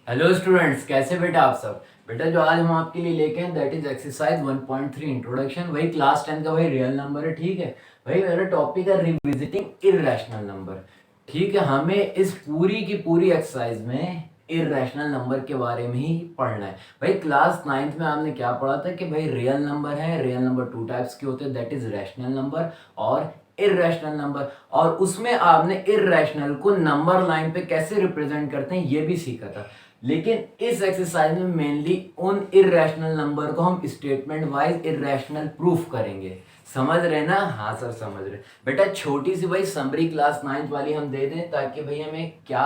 Hello students, कैसे बेटा आप सब। बेटा जो आज हम आपके लिए लेके हैं दैट इज एक्सरसाइज 1.3 इंट्रोडक्शन। वही क्लास 10 का वही रियल नंबर है। ठीक है भाई, मेरा टॉपिक है रिविजिटिंग इर्रेशनल नंबर। ठीक है, हमें इस पूरी की पूरी एक्सरसाइज में इर्रेशनल नंबर के बारे में ही पढ़ना है। भाई क्लास 9th में आपने क्या पढ़ा था कि भाई रियल नंबर है, रियल नंबर टू टाइप्स के होते हैं, दैट इज रैशनल नंबर और इर्रेशनल नंबर। और उसमें आपने इर्रेशनल को नंबर लाइन पे कैसे रिप्रेजेंट करते हैं ये भी सीखा था। लेकिन इस एक्सरसाइज में मेनली उन इर्रेशनल नंबर को हम स्टेटमेंट वाइज इर्रेशनल प्रूफ करेंगे। समझ रहे ना? हाँ सर समझ रहे। बेटा छोटी सी भाई समरी क्लास 9th वाली हम दे दें ताकि भाई हमें क्या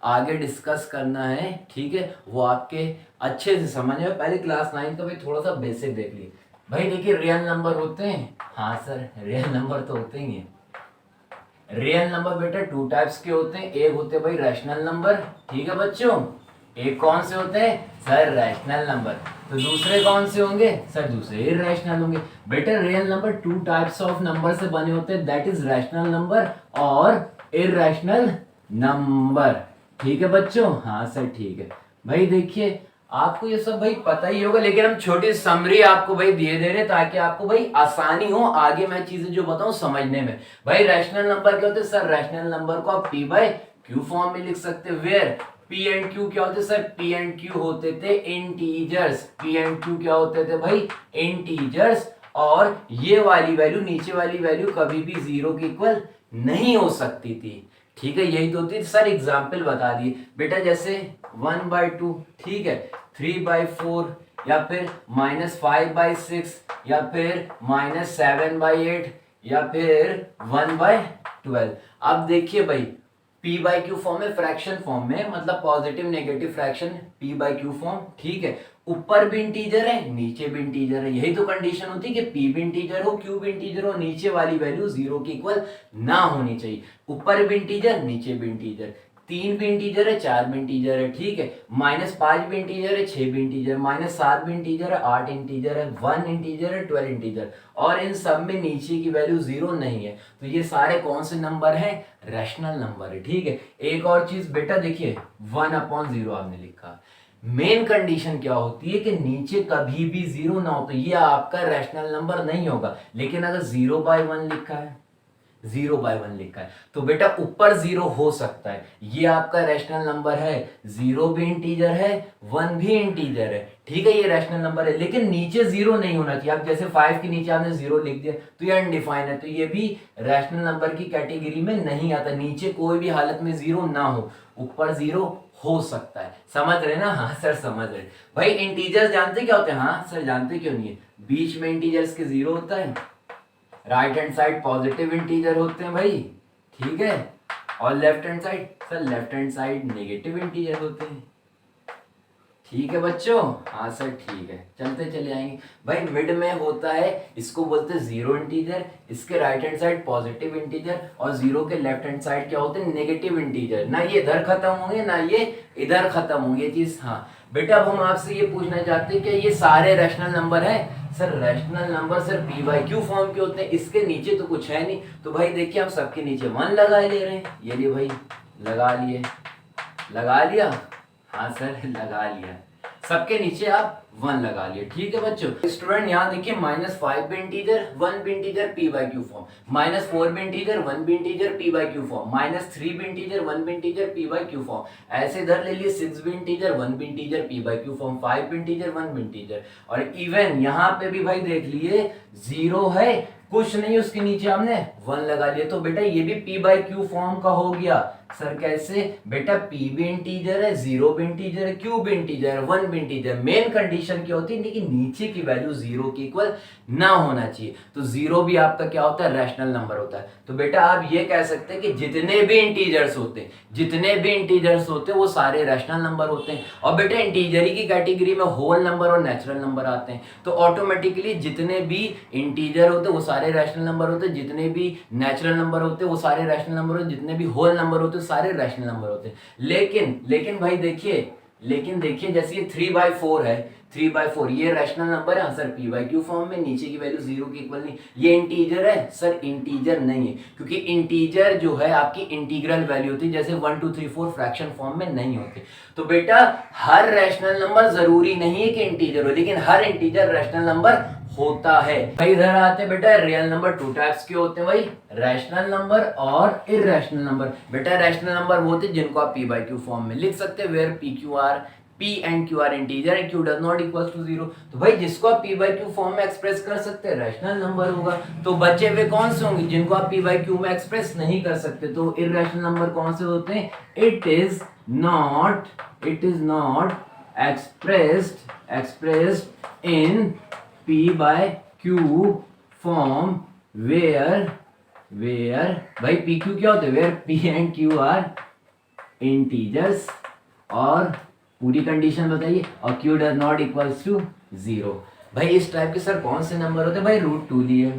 आगे डिस्कस करना है, ठीक है, वो आपके अच्छे से समझ में। पहले क्लास 9th का भाई थोड़ा सा बेसिक देख लिए। भाई देखिए रियल नंबर होते हैं, हाँ सर रियल नंबर तो होते ही हैं। रियल नंबर बेटा टू टाइप्स के होते हैं, एक होते हैं भाई रैशनल नंबर, ठीक है बच्चों। एक कौन से होते हैं सर? Rational number. तो दूसरे कौन से होंगे सर? दूसरे इरैशनल होंगे। बेटा real number two types of number से बने होते हैं, दैट इज रैशनल नंबर और इरैशनल नंबर। ठीक है बच्चों? हाँ सर ठीक है। भाई देखिए आपको ये सब भाई पता ही होगा, लेकिन हम छोटी समरी आपको भाई दिए दे रहे ताकि आपको भाई आसानी हो आगे मैं चीजें जो बताऊं समझने में। भाई रैशनल नंबर क्या होते हैं सर? रैशनल नंबर को आप पी बाय क्यू फॉर्म में लिख सकते हैं, वेयर पी एंड क्यू क्या होते सर? पी एंड क्यू होते थे इंटीजर्स। पी एंड क्यू क्या होते थे भाई? इंटीजर्स। और ये वाली वैल्यू, नीचे वाली वैल्यू कभी भी जीरो के इक्वल नहीं हो सकती थी। ठीक है, यही तो थी सर। एग्जाम्पल बता दिए बेटा, जैसे 1/2, ठीक है, 3/4, या फिर -5/6, या फिर -7/8, या फिर 1/12। अब देखिए भाई पी बाई क्यू फॉर्म में, फ्रैक्शन फॉर्म में, मतलब positive negative fraction, P by Q form. ठीक है, ऊपर भी इंटीजर है नीचे भी इंटीजर है। यही तो कंडीशन होती है कि पी भी इंटीजर हो क्यू भी इंटीजर हो, नीचे वाली वैल्यू जीरो की इक्वल ना होनी चाहिए। ऊपर भी इंटीजर नीचे भी इंटीजर, 3 भी इंटीजर है 4 भी इंटीजर है, ठीक है, -5 भी इंटीजर है 6 भी इंटीजर, -7 भी इंटीजर है 8 इंटीजर है, 1 इंटीजर है 12 इंटीजर, और इन सब में नीचे की वैल्यू जीरो नहीं है। तो ये सारे कौन से नंबर है? रैशनल नंबर है। ठीक है, एक और चीज बेटा देखिए 1/0 आपने लिखा, मेन कंडीशन क्या होती है कि नीचे कभी भी जीरो ना हो तो ये आपका रैशनल नंबर नहीं होगा। लेकिन अगर 0/1 लिखा है, 0/1 लिखा है तो बेटा ऊपर जीरो हो सकता है, ये आपका रैशनल नंबर है। जीरो भी इंटीजर है 1 भी इंटीजर है, ठीक है, ये रैशनल नंबर है। लेकिन नीचे जीरो नहीं होना चाहिए। आप जैसे 5 के नीचे आपने जीरो लिख दिया तो ये अनडिफाइंड है, तो ये भी रैशनल नंबर की कैटेगरी में नहीं आता। नीचे कोई भी हालत में जीरो ना हो, ऊपर जीरो हो सकता है। समझ रहे ना? हाँ सर समझ रहे। भाई इंटीजर्स जानते क्या होते हैं? हाँ सर जानते क्यों नहीं है? बीच में इंटीजर्स के जीरो होता है, right hand side positive integer होते हैं भाई, ठीक है, और left hand side sir, left hand side negative integer होते हैं। ठीक है बच्चों? हाँ सर ठीक है, चलते चले आएंगे। भाई मिड में होता है, इसको बोलते हैं जीरो इंटीजर, इसके right hand side positive integer, और जीरो के लेफ्ट हैंड साइड क्या होते हैं? Negative integer. ना ये इधर खत्म होंगे ना ये इधर खत्म होंगे, ये चीज। हाँ बेटा अब हम आपसे ये पूछना चाहते हैं कि ये सारे रैशनल नंबर हैं sir? Rational number sir P by Q form के होते हैं, इसके नीचे तो कुछ है नहीं। तो भाई देखिए हम सबके नीचे 1 लगा ले रहे हैं, ये लिए भाई लगा लिए, लगा लिया, हाँ सर लगा लिया, सबके नीचे आप 1 लगा लिए। ठीक है बच्चों। स्टूडेंट यहाँ देखिए -5 भी इंटीजर 1 भी integer P by Q form, -4 भी इंटीजर 1 भी integer P by Q form, -3 भी इंटीजर 1 भी integer P by Q form. ऐसे इधर ले लिए 6 भी इंटीजर 1 भी integer P by Q form, 5 भी इंटीजर 1 भी इंटीजर, और इवन यहाँ पे भी भाई देख लिए जीरो है कुछ नहीं, उसके नीचे हमने 1 लगा लिया। तो बेटा ये भी पी बाई क्यू फॉर्म का हो गया। सर कैसे? बेटा पी भी इंटीजर है, जीरो भी इंटीजर है, क्यू भी इंटीजर है, 1 भी इंटीजर। मेन कंडीशन क्या होती है कि नीचे की वैल्यू जीरो के इक्वल ना होना चाहिए। तो जीरो भी आपका क्या होता है? रैशनल नंबर होता है। तो बेटा आप ये कह सकते हैं कि जितने भी इंटीजर्स होते हैं, जितने भी इंटीजर्स होते हैं वो सारे रैशनल नंबर होते हैं। और बेटा इंटीजर की कैटेगरी में होल नंबर और नेचुरल नंबर आते हैं, तो ऑटोमेटिकली जितने भी इंटीजर होते हैं वो सारे रैशनल नंबर होते हैं, जितने भी नेचुरल नंबर होते हैं वो सारे रैशनल नंबर होते हैं, जितने भी होल नंबर होते हैं सारे रैशनल नंबर होते हैं। लेकिन भाई देखिए, लेकिन देखिए जैसे ये 3/4 है, 3/4 ये रैशनल नंबर है sir, P by Q form में, नीचे की वैल्यू 0 के इक्वल नहीं। ये इंटीजर है सर, इंटीजर नहीं है, क्योंकि इंटीजर जो है आपकी इंटीग्रल वैल्यू होती है, जैसे 1 2 3 4 फ्रैक्शन फॉर्म में नहीं होते। तो बेटा हर रैशनल नंबर जरूरी नहीं है कि इंटीजर हो, लेकिन हर इंटीजर रैशनल नंबर होता है। भाई इधर आते हैं बेटा, रियल नंबर टू टाइप्स के होते हैं भाई, रैशनल नंबर और इरैशनल नंबर। बेटा रैशनल नंबर वो होते हैं जिनको आप पी बाई क्यू फॉर्म में लिख सकते हैं, where P and Q are integer and Q does not equals to 0। तो भाई जिसको आप P by Q फॉर्म में एक्सप्रेस कर सकते हैं रैशनल नंबर होगा। तो बचे हुए कौन से होंगे जिनको आप P by Q में एक्सप्रेस नहीं कर सकते, तो इरैशनल नंबर कौन से होते हैं? It is not expressed in P by Q form where भाई PQ क्या होते हैं? where P and Q are integers, और पूरी कंडीशन बताइए, और Q does not equals to 0। भाई इस टाइप के सर कौन से नंबर होते हैं? भाई √2 लिए,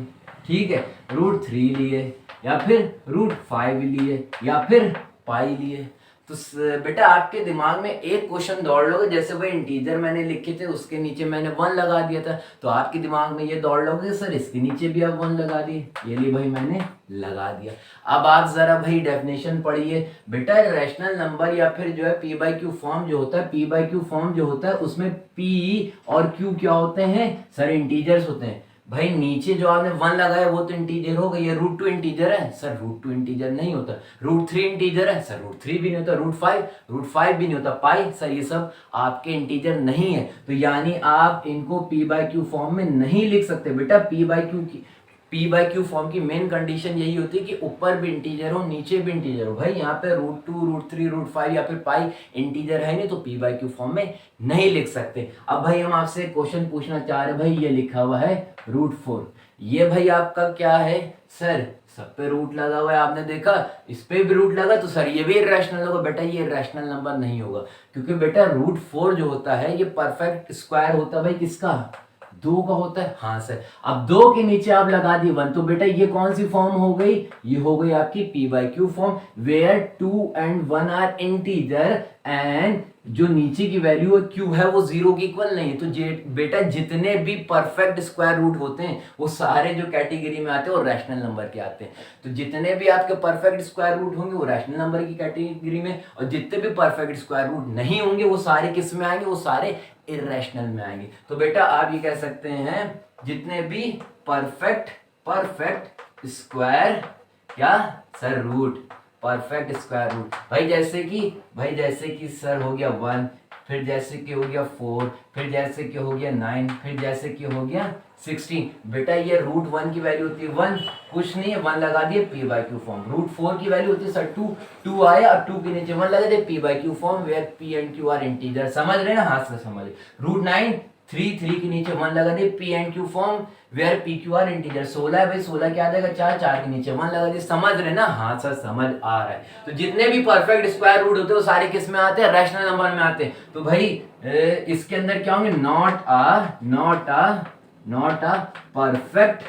ठीक है, √3 लिए, या फिर √5 लिए, या फिर पाई लिए। तो बेटा आपके दिमाग में एक क्वेश्चन दौड़ लोगे, जैसे भाई इंटीजर मैंने लिखे थे उसके नीचे मैंने 1 लगा दिया था, तो आपके दिमाग में ये दौड़ लोगे सर इसके नीचे भी आप 1 लगा दिए, ये लिए भाई मैंने लगा दिया। अब आप जरा भाई डेफिनेशन पढ़िए बेटा, रैशनल नंबर या फिर जो है पी बाई क्यू फॉर्म जो होता है, पी बाई क्यू फॉर्म जो होता है उसमें पी और क्यू क्या होते हैं सर? इंटीजर्स होते हैं। भाई नीचे जो आपने 1 लगाया वो तो इंटीजर हो गई, ये √2 इंटीजर है सर, √2 इंटीजर नहीं होता। √3 इंटीजर है सर, √3 भी नहीं होता। √5 भी नहीं होता। पाई सर ये सब आपके इंटीजर नहीं है, तो यानी आप इनको पी बाई क्यू फॉर्म में नहीं लिख सकते बेटा। पी बाई क्यू फॉर्म की मेन कंडीशन यही होती है कि ऊपर भी इंटीजर हो नीचे भी इंटीजर हो। भाई यहाँ पे √2 √3 √5 या फिर पाई इंटीजर है नहीं, तो पी बाई क्यू फॉर्म में नहीं लिख सकते। अब भाई हम आपसे क्वेश्चन पूछना चाह रहे, भाई ये लिखा हुआ है √4, ये भाई आपका क्या है सर? सब पे रूट लगा हुआ है, आपने देखा इस पे भी रूट लगा, तो सर ये भी इरैशनल होगा। बेटा ये इरैशनल नंबर नहीं होगा, क्योंकि बेटा √4 जो होता है ये परफेक्ट स्क्वायर होता है भाई किसका? 2 का होता है। हाँ सर, अब 2 के नीचे आप लगा दिए 1, तो बेटा ये कौन सी फॉर्म हो गई? ये हो गई आपकी P by Q form, where 2 and 1 are integer and जो नीचे की वैल्यू है क्यू है वो 0 के इक्वल नहीं है। तो बेटा जितने भी परफेक्ट स्क्वायर रूट होते हैं वो सारे जो कैटेगरी में आते हैं वो रैशनल नंबर के आते हैं। तो जितने भी आपके परफेक्ट स्क्वायर रूट होंगे वो रैशनल नंबर की कैटेगरी में, और जितने भी परफेक्ट स्क्वायर रूट नहीं होंगे वो सारे किस में आएंगे? वो सारे इरैशनल में आएंगे। तो बेटा आप ये कह सकते हैं जितने भी परफेक्ट स्क्वायर क्या sir root, perfect square root, भाई जैसे कि सर हो गया 1, फिर जैसे कि हो गया 4, फिर जैसे कि हो गया 9, फिर जैसे कि हो गया 16। बेटा ये √1 की वैल्यू होती है 1, कुछ नहीं है 1 लगा दिए पी बाई क्यू फॉर्म। √4 की वैल्यू होती है सर 2 आया, अब 2 के नीचे 1 लगा दिए P by Q form, where P and Q are integer. समझ रहे ना? हाथ से समझ। √9 3 के नीचे 1 लगा दिए P and Q form, where P Q are integer. 16 है भाई, 16 क्या आ जाएगा 4 के नीचे 1 लगा दिए। समझ रहे ना? हाँ सर समझ आ रहा है। तो जितने भी परफेक्ट स्क्वायर रूट होते हैं वो सारे किस में आते हैं? रैशनल नंबर में आते हैं। तो भाई इसके अंदर क्या होंगे? Not a perfect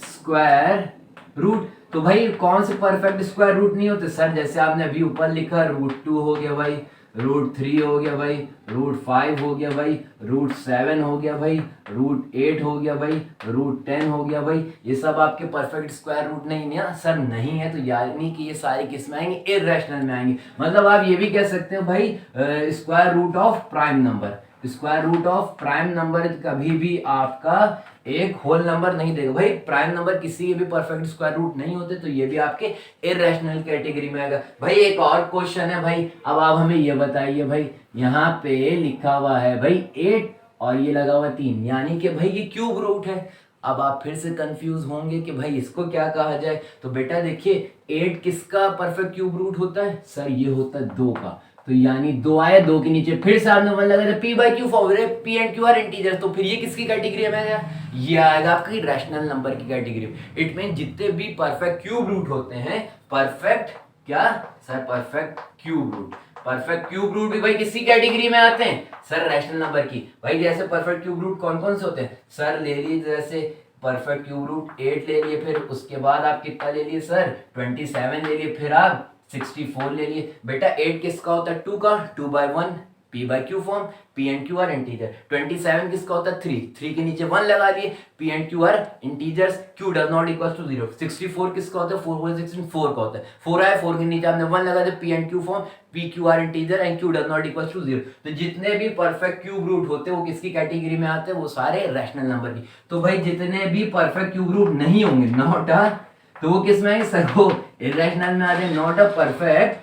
square root. तो भाई कौन से परफेक्ट स्क्वायर रूट नहीं होते सर? जैसे आपने अभी ऊपर लिखा √2 हो गया भाई, √3 हो गया भाई, √5 हो गया भाई, √7 हो गया भाई, √8 हो गया भाई, √10 हो गया भाई। ये सब आपके परफेक्ट स्क्वायर रूट नहीं है सर, नहीं है। तो यानी कि ये सारे किस में आएंगे? इरैशनल में आएंगे। मतलब आप ये भी कह सकते हो भाई square root of prime number. Square root of prime number कभी भी आपका एक होल नंबर नहीं देगा भाई। प्राइम नंबर किसी के भी परफेक्ट स्क्वायर रूट नहीं होते, तो ये भी आपके इरैशनल कैटेगरी में आएगा। भाई एक और क्वेश्चन है भाई, अब आप हमें ये बताइए भाई, यहाँ पे लिखा हुआ है भाई 8 और ये लगा हुआ 3, यानी कि भाई ये क्यूब रूट है। अब आप फिर से कंफ्यूज होंगे कि भाई इसको क्या कहा जाए। तो बेटा देखिए 8 किसका परफेक्ट क्यूब रूट होता है सर? ये होता है 2 का। तो यानी 2 आया, 2 के नीचे फिर से आपने 1 लगा, P by Q form, P and Q are integer. तो फिर ये किसकी कैटेगरी में आएगा? ये आएगा आपकी रैशनल नंबर की कैटेगरी में। इट मीन जितने भी परफेक्ट क्यूब रूट होते हैं, परफेक्ट क्या sir? Perfect cube root. Perfect cube root भी भाई किसी कैटेगरी में आते हैं सर? रैशनल नंबर की। भाई जैसे परफेक्ट क्यूब रूट कौन कौन से होते हैं सर? ले लीजिए जैसे परफेक्ट क्यूब रूट 8 ले लिए, फिर उसके बाद आप कितना ले लिए सर? 27 ले लिए, फिर आप 64 ले लिए। बेटा 8 किसका होता है? 2 का, 2/1 P by Q form, P and Q are integer. 27 किसका होता है 3 के नीचे 1 लगा लिए, P and Q are integers, Q does not equal to 0। 64 किसका होता है 4 4 16 4 का होता है, 4 आया 4 के नीचे आपने 1 लगा दिया, P and Q form, P Q are integer and Q does not equal to 0। तो जितने भी परफेक्ट क्यूब रूट होते हैं वो किसकी कैटेगरी में आते हैं, वो सारे रैशनल नंबर की। तो भाई जितने भी परफेक्ट क्यूब रूट नहीं होंगे नॉट अ, तो वो किस में आएंगे सर, वो इरेशनल में आ जाए, not a perfect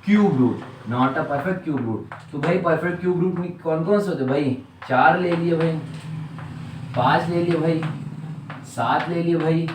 cube root, not a perfect cube root. तो भाई परफेक्ट क्यूब रूट में कौन कौन से होते भाई, 4 ले लिए भाई, 5 ले लिए भाई, 7 ले लिए भाई,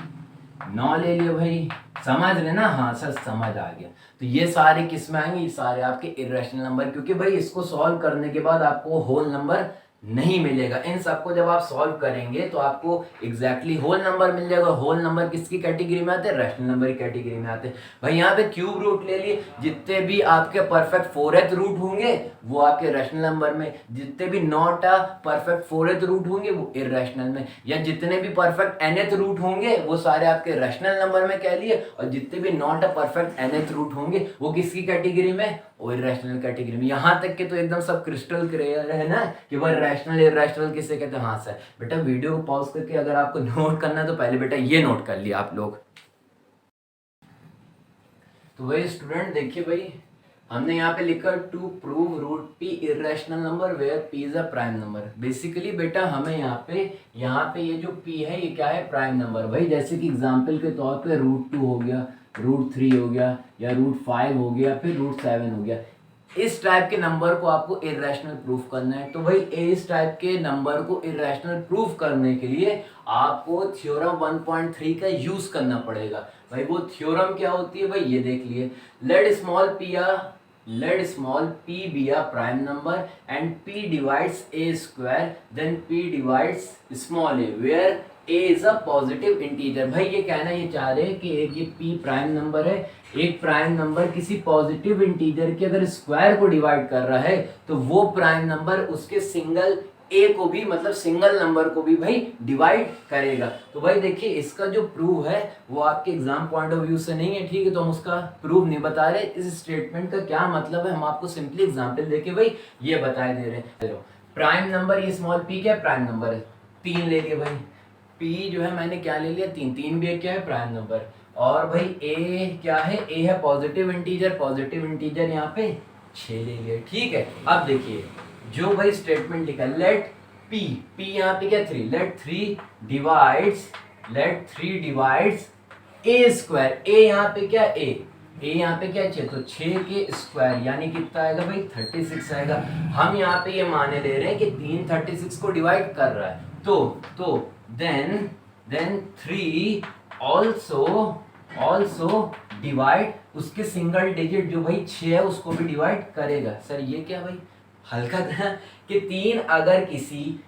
9 ले लिए भाई, समझ रहे ना, हाँ सर समझ आ गया। तो ये सारे किस में आएंगे, ये सारे आपके इरेशनल नंबर, क्योंकि भाई इसको सॉल्व करने के बाद आपको होल नंबर नहीं मिलेगा। इन सबको जब आप सॉल्व करेंगे तो आपको एग्जैक्टली होल नंबर मिल जाएगा। होल नंबर किसकी कैटेगरी में आते हैं, रैशनल नंबर की कैटेगरी में आते हैं। भाई यहाँ पे क्यूब रूट ले लिए, जितने भी आपके परफेक्ट 4th रूट होंगे वो आपके रैशनल नंबर में, जितने भी not a perfect 4th root होंगे वो इरेशनल में, या जितने भी परफेक्ट nth रूट होंगे वो सारे आपके रैशनल नंबर में कह लिए, और जितने भी not a perfect nth root होंगे वो किसकी कैटेगरी में, वो इरेशनल कैटेगरी में। यहाँ तक के तो एकदम सब क्रिस्टल क्लियर है ना कि भाई रैशनल इरेशनल किसे कहते हैं। हाँ सर बेटा वीडियो को पॉज करके अगर आपको नोट करना है तो पहले बेटा ये नोट कर लिया आप लोग। तो भाई स्टूडेंट देखिए भाई हमने यहाँ पे लिखा to prove root P irrational number where P is a prime number. Basically बेटा हमें यहाँ पे ये जो पी है ये क्या है, प्राइम नंबर। भाई जैसे कि एग्जांपल के तौर पे √2 हो गया, √3 हो गया, या √5 हो गया, फिर √7 हो गया। इस टाइप के नंबर को आपको इरेशनल प्रूफ करना है। तो भाई इस टाइप के नंबर को इरेशनल प्रूफ करने के लिए आपको थ्योरम 1.3 का यूज करना पड़ेगा। भाई वो थ्योरम क्या होती है भाई ये देख लिए, let small p be a prime number and p divides a square, then p divides small a where a is a positive integer। भाई ये कहना ये चाह रहे हैं कि एक ये p प्राइम नंबर है, एक प्राइम नंबर किसी पॉजिटिव इंटीजर के अगर स्क्वायर को डिवाइड कर रहा है तो वो प्राइम नंबर उसके सिंगल ए को भी, मतलब सिंगल नंबर को भी भाई डिवाइड करेगा। तो भाई देखिए इसका जो प्रूफ है वो आपके एग्जाम पॉइंट ऑफ व्यू से नहीं है, ठीक है, तो हम उसका प्रूफ नहीं बता रहे। इस स्टेटमेंट का क्या मतलब है हम आपको सिंपली एग्जांपल देके भाई ये बताए दे रहे हैं। प्राइम नंबर ये स्मॉल पी क्या प्राइम नंबर है, 3 ले लिए भाई, पी जो है मैंने क्या ले लिया 3 भी क्या है प्राइम नंबर, और भाई ए क्या है, ए है पॉजिटिव इंटीजर यहाँ पे 6 ले लिए, ठीक है। अब देखिए जो भाई स्टेटमेंट लिखा लेट p यहाँ पे क्या 3, let 3 divides a square, a यहाँ पे क्या a यहाँ पे क्या 6, तो 6 के स्क्वायर यानी कितना आएगा भाई 36 आएगा। हम यहाँ पे ये माने ले रहे हैं कि 3 36 को डिवाइड कर रहा है, तो देन 3 ऑल्सो डिवाइड उसके सिंगल डिजिट जो भाई 6 है उसको भी डिवाइड करेगा। सर ये क्या भाई हल्का था कि 3 अगर किसी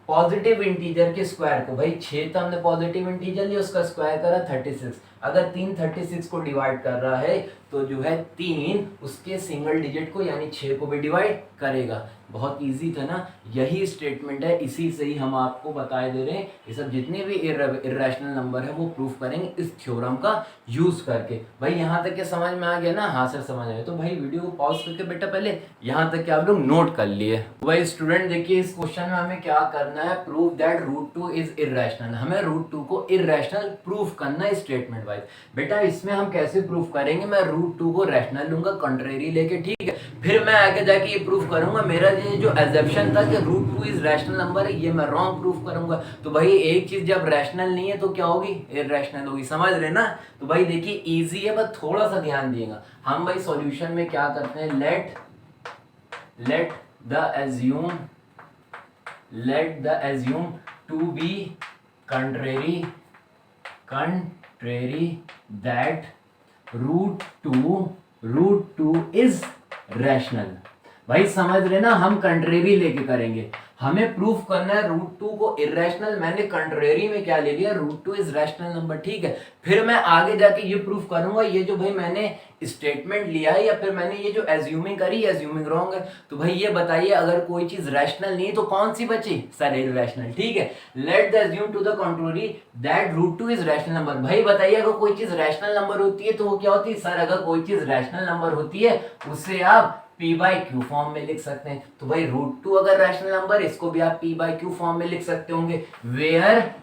पॉजिटिव इंटीजर के स्क्वायर को, भाई 6 तो हमने पॉजिटिव इंटीजर लिया उसका स्क्वायर करा 36, अगर 3 36 को डिवाइड कर रहा है तो जो है 3 उसके सिंगल डिजिट को यानी 6 को भी डिवाइड करेगा। बहुत इजी था ना, यही स्टेटमेंट है, इसी से ही हम आपको बताए दे रहे हैं ये सब जितने भी इरेशनल नंबर है वो प्रूफ करेंगे इस थ्योरम का यूज करके। भाई यहाँ तक के समझ में आ गया ना, हाँ सर समझ आया। तो भाई वीडियो को पॉज करके बेटा पहले यहाँ तक के आप लोग नोट कर लिए। भाई स्टूडेंट देखिए इस क्वेश्चन में हमें क्या करना है, प्रूव दैट √2 इज इरेशनल। हमें √2 को इरेशनल प्रूफ करना है स्टेटमेंट वाइज। बेटा इसमें हम कैसे प्रूफ करेंगे, मैं √2 को रैशनल लूंगा कंट्रेरी लेके, ठीक है, फिर मैं आगे जाके ये प्रूफ करूंगा मेरा ये जो एजम्पशन था कि √2 इज रैशनल नंबर है ये मैं रॉन्ग प्रूफ करूंगा। तो भाई एक चीज जब रैशनल नहीं है तो क्या होगी, इरेशनल होगी, समझ रहे ना। तो भाई देखिए इजी है बस थोड़ा सा ध्यान दिएगा। हम भाई सॉल्यूशन में क्या करते हैं, let the assume to be contrary that √2 is rational. भाई समझ रहे ना, हम कंट्रेरी लेके करेंगे, हमें प्रूफ करना है √2 को इरेशनल, मैंने कंट्रेरी में क्या ले लिया √2 इज रैशनल नंबर, ठीक है। फिर मैं आगे जाके ये प्रूफ करूंगा ये जो भाई मैंने स्टेटमेंट लिया है या फिर मैंने ये जो एज्यूमिंग करी एज्यूमिंग रॉन्ग है। तो भाई ये बताइए अगर कोई चीज रैशनल नहीं तो कौन सी बची, सर इरेशनल, ठीक है। Let the assume to the contrary that √2 is rational number. भाई बताइए अगर कोई चीज रैशनल नंबर होती है तो वो क्या होती है, सर अगर कोई चीज रैशनल नंबर होती है उससे आप p बाई क्यू फॉर्म में लिख सकते हैं। तो भाई √2 अगर रैशनल नंबर, इसको भी आप p बाई क्यू फॉर्म में लिख सकते होंगे। वेयर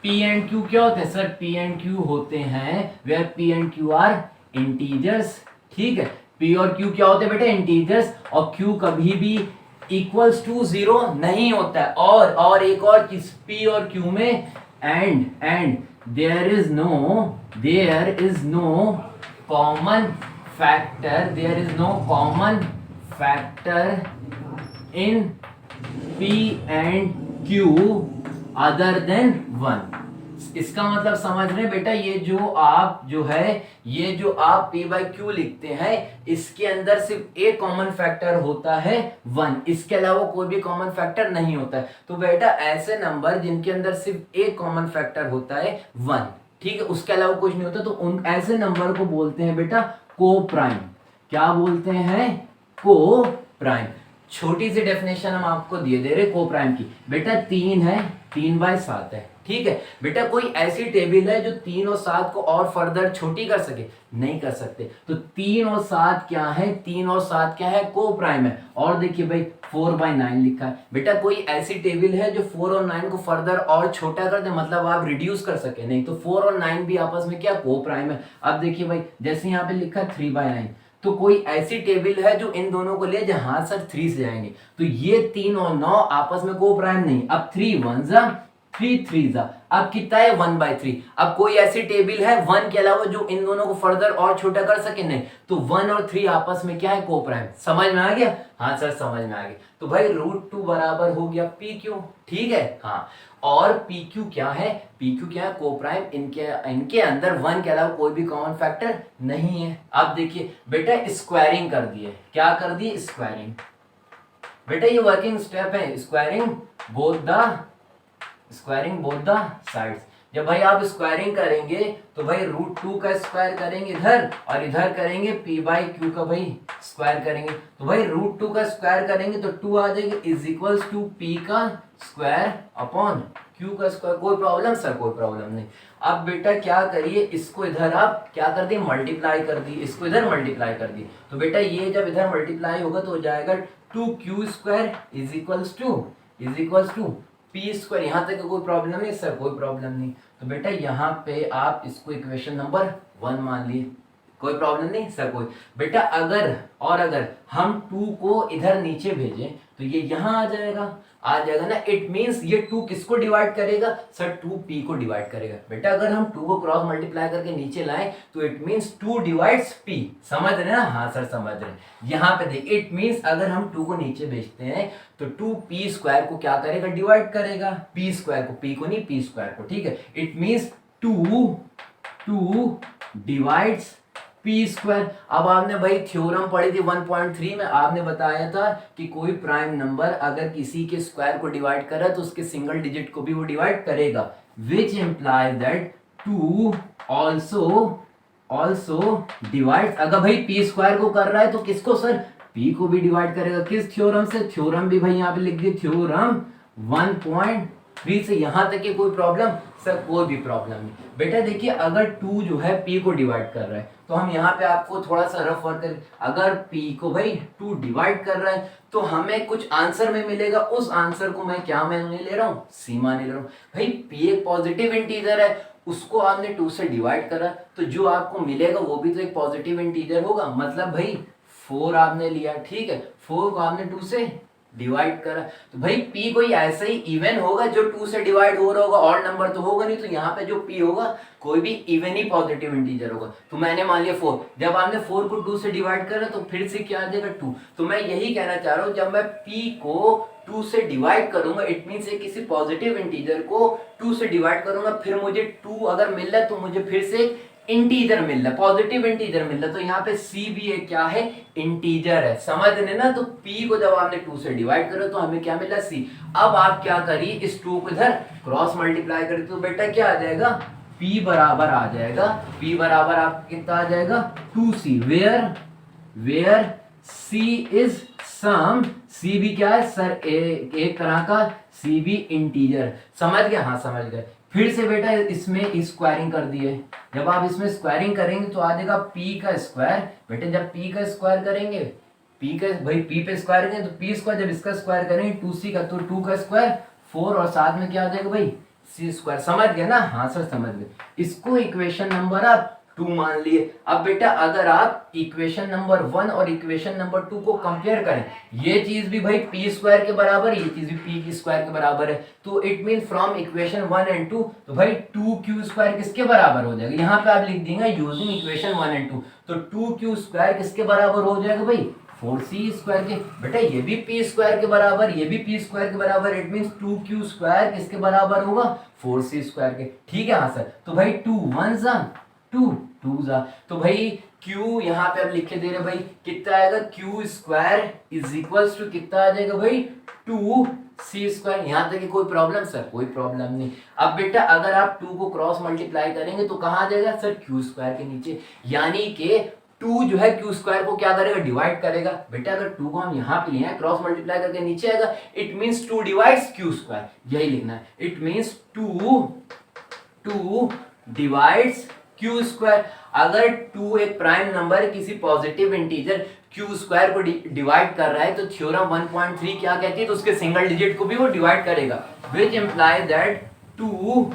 p एंड q क्या होते हैं सर? p एंड q होते हैं where p and q are integers. ठीक है, p और q क्या होते हैं बेटा? इंटीजर्स। और q कभी भी इक्वल्स टू 0 नहीं होता है। और एक और चीज, p और q में and there is no common factor in p and q other than 1। इसका मतलब समझ रहे हैं बेटा, ये जो आप p बाई क्यू लिखते हैं, इसके अंदर सिर्फ एक कॉमन फैक्टर होता है 1, इसके अलावा कोई भी कॉमन फैक्टर नहीं होता है। तो बेटा ऐसे नंबर जिनके अंदर सिर्फ एक कॉमन फैक्टर होता है 1, ठीक है, उसके अलावा कुछ नहीं होता, तो उन ऐसे नंबर को बोलते हैं बेटा को प्राइम। क्या बोलते हैं? को प्राइम। छोटी सी डेफिनेशन हम आपको दे रहे को प्राइम की। बेटा 3 है, 3/7 है, ठीक है बेटा। कोई ऐसी टेबल है जो 3 और 7 को और फर्दर छोटी कर सके? नहीं कर सकते। तो 3 और 7 क्या है? 3 और 7 क्या है? को प्राइम है। और देखिए भाई 4/9 लिखा है। बेटा कोई ऐसी टेबल है जो 4 और 9 को फर्दर और छोटा कर दे, मतलब आप रिड्यूस कर सके? नहीं। तो 4 और 9 भी आपस में क्या? को प्राइम है। अब देखिए भाई, जैसे यहाँ पे लिखा 3/9, तो कोई ऐसी टेबल है जो इन दोनों को ले जहां सर 3 से जाएंगे, तो ये 3 और 9 आपस में को प्राइम नहीं। अब 3 1 जा 3 3 जा, अब कितना है? 1/3। अब कोई ऐसी टेबल है 1 के अलावा जो इन दोनों को फर्दर और छोटा कर सके? नहीं। तो 1 और 3 आपस में क्या है? को प्राइम। समझ में आ गया? हाँ सर समझ में आ गया। तो भाई √2 बराबर हो गया PQ, ठीक है। हाँ, और PQ क्या है? PQ क्या है? को प्राइम। इनके अंदर 1 के अलावा कोई भी कॉमन फैक्टर नहीं है। अब देखिए बेटा स्क्वायरिंग कर दिए। क्या कर दी? स्क्वायरिंग। बेटा ये वर्किंग स्टेप है, स्क्वायरिंग बोथ द साइड्स। जब भाई आप स्क्वायरिंग करेंगे तो भाई √2 का स्क्वायर करेंगे इधर, और इधर करेंगे p बाई क्यू का भाई स्क्वायर करेंगे। तो भाई √2 का स्क्वायर करेंगे तो 2 आ जाएगी, इज इक्वल्स टू p का स्क्वायर अपॉन q का स्क्वायर। कोई प्रॉब्लम सर? कोई प्रॉब्लम नहीं। अब बेटा क्या करिए, इसको इधर आप क्या कर दिए? मल्टीप्लाई कर दी, इसको इधर मल्टीप्लाई कर दी। तो बेटा ये जब इधर मल्टीप्लाई होगा तो हो जाएगा 2q square is equals to p square. यहाँ तक कोई प्रॉब्लम नहीं सर? कोई प्रॉब्लम नहीं। तो बेटा यहाँ पे आप इसको इक्वेशन नंबर 1 मान लिए, कोई प्रॉब्लम नहीं सर? कोई। बेटा अगर हम 2 को इधर नीचे भेजें तो ये यहाँ आ जाएगा ना। इट मींस ये 2 किसको डिवाइड करेगा सर? 2p को डिवाइड करेगा। बेटा अगर हम 2 को क्रॉस मल्टीप्लाई करके नीचे लाएं तो इट मींस 2 डिवाइड्स p। समझ रहे हैं ना? हाँ सर समझ रहे हैं। यहाँ पे देख, इट मींस अगर हम 2 को नीचे भेजते हैं तो 2p स्क्वायर को क्या करेगा? डिवाइड करेगा। p स्क्वायर को, p को नहीं, p स्क्वायर को, ठीक है। It means 2 divides p square. अब आपने भाई थ्योरम पढ़ी थी 1.3 में, आपने बताया था कि कोई प्राइम नंबर अगर किसी के स्क्वायर को डिवाइड करे तो उसके सिंगल डिजिट को भी वो डिवाइड करेगा, which implies that 2 also divides. अगर भाई p स्क्वायर को कर रहा है तो किसको सर? p को भी डिवाइड करेगा। किस थ्योरम से? थ्योरम भी भाई यहाँ पे लिख दिए, थ्योरम 1.3 से। यहाँ तक की कोई प्रॉब्लम सर? कोई भी प्रॉब्लम नहीं। बेटा देखिए अगर 2 जो है p को डिवाइड कर रहा है तो हम यहाँ पे आपको थोड़ा सा रफ वर्क करें। अगर p को भाई 2 डिवाइड कर रहा है तो हमें कुछ आंसर में मिलेगा, उस आंसर को मैं क्या माने ले रहा हूँ? c माने ले रहा हूँ। भाई p एक पॉजिटिव इंटीजर है, उसको आपने 2 से डिवाइड करा तो जो आपको मिलेगा वो भी तो एक पॉजिटिव इंटीजर होगा। मतलब भाई 4 आपने लिया, ठीक है, 4 को आपने 2 से डिवाइड करा तो भाई p कोई ऐसा ही इवन होगा जो 2 से डिवाइड हो रहा होगा, ऑड नंबर तो होगा नहीं। तो यहाँ पे जो p होगा कोई भी इवन ही पॉजिटिव इंटीजर होगा। तो मैंने मान लिया 4, जब आपने 4 को 2 से डिवाइड करा तो फिर से क्या आ जाएगा? 2। तो मैं यही कहना चाह रहा हूँ, जब मैं p को 2 से डिवाइड करूंगा इट मीन से किसी पॉजिटिव इंटीजर को 2 से डिवाइड करूंगा, फिर मुझे 2 अगर मिल रहा है तो मुझे फिर से इंटीजर मिल रहा है, पॉजिटिव इंटीजर मिल रहा है। तो यहाँ पे c भी एक क्या है? इंटीजर है। समझ रहे ना? तो p को जब आपने 2 से डिवाइड करो तो हमें क्या मिला? c। अब आप क्या करिए, इस 2 को इधर क्रॉस मल्टीप्लाई करिए तो बेटा क्या आ जाएगा? p बराबर आ जाएगा, p बराबर आपका कितना आ जाएगा? 2c, where c is some. c भी क्या है सर? एक तरह का c भी इंटीजर। समझ गया? हाँ समझ गए। फिर से बेटा इसमें स्क्वायरिंग कर दिए। जब आप इसमें स्क्वायरिंग करेंगे तो आ जाएगा p का स्क्वायर। बेटे जब p का स्क्वायर करेंगे पी का भाई पी पे स्क्वायर करें तो पी स्क्वायर, जब इसका स्क्वायर करें 2c का तो 2 का स्क्वायर 4 और साथ में क्या आ जाएगा भाई सी स्क्वायर। समझ गए ना? हाँ सर समझ गए। इसको इक्वेशन नंबर आप 2 मान लिए। अब बेटा अगर आप इक्वेशन नंबर 1 और इक्वेशन नंबर 2 को कंपेयर करें, ये चीज भी भाई पी स्क्वायर के बराबर, ये चीज भी पी की स्क्वायर के बराबर है, तो it mean from equation 1 and 2 तो भाई 2q स्क्वायर किसके बराबर हो जाएगा? यहाँ पे आप लिख देंगे यूजिंग इक्वेशन 1 एंड 2, तो 2q स्क्वायर किसके बराबर हो जाएगा भाई? 4c स्क्वायर के। बेटा ये भी p स्क्वायर के बराबर, ये भी p स्क्वायर के बराबर, इट मींस 2q स्क्वायर किसके बराबर होगा? 4c स्क्वायर के। ठीक है हाँ सर। तो भाई 2 1 जा 2 2 जा, तो भाई q यहाँ पे अब लिखे दे रहे भाई कितना आएगा? q square is equals to कितना आ जाएगा भाई? 2c square. यहाँ तक कोई प्रॉब्लम सर? कोई प्रॉब्लम नहीं। अब बेटा अगर आप 2 को क्रॉस मल्टीप्लाई करेंगे तो कहाँ आ जाएगा सर? q स्क्वायर के नीचे, यानी कि 2 जो है q स्क्वायर को क्या करेगा? डिवाइड करेगा। बेटा अगर 2 को हम यहाँ पे लिए क्रॉस मल्टीप्लाई करके नीचे आएगा, it means 2 divides q square, यही लिखना है। It means 2 divides q square. अगर 2 एक प्राइम नंबर किसी पॉजिटिव इंटीजर q स्क्वायर को डिवाइड कर रहा है तो थ्योरम 1.3 क्या कहती है? तो उसके सिंगल डिजिट को भी वो डिवाइड करेगा, which imply that 2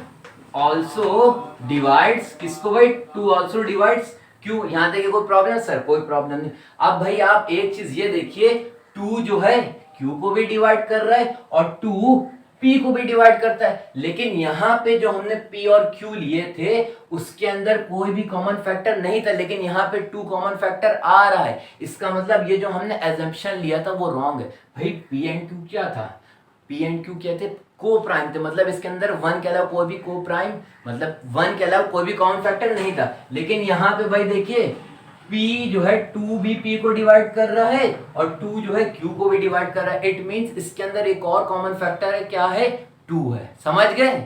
also divides किसको भाई? 2 आल्सो डिवाइड्स क्यों? यहां तक कोई प्रॉब्लम सर? कोई प्रॉब्लम नहीं। अब भाई आप एक चीज ये देखिए, 2 जो है q को भी डिवाइड कर रहा है और 2 p को भी डिवाइड करता है, लेकिन यहाँ पे जो हमने p और q लिए थे उसके अंदर कोई भी कॉमन फैक्टर नहीं था, लेकिन यहाँ पे 2 कॉमन फैक्टर आ रहा है। इसका मतलब ये जो हमने एजम्पशन लिया था वो रॉन्ग है। भाई p एंड q क्या था? p एंड q क्या थे? को प्राइम थे, मतलब इसके अंदर 1 के अलावा कोई भी को प्राइम, मतलब 1 के अलावा कोई भी कॉमन फैक्टर नहीं था। लेकिन यहाँ पे भाई देखिए p जो है 2 भी p को डिवाइड कर रहा है और 2 जो है q को भी डिवाइड कर रहा है, इट मींस इसके अंदर एक और कॉमन फैक्टर है, क्या है? 2 है। समझ गए?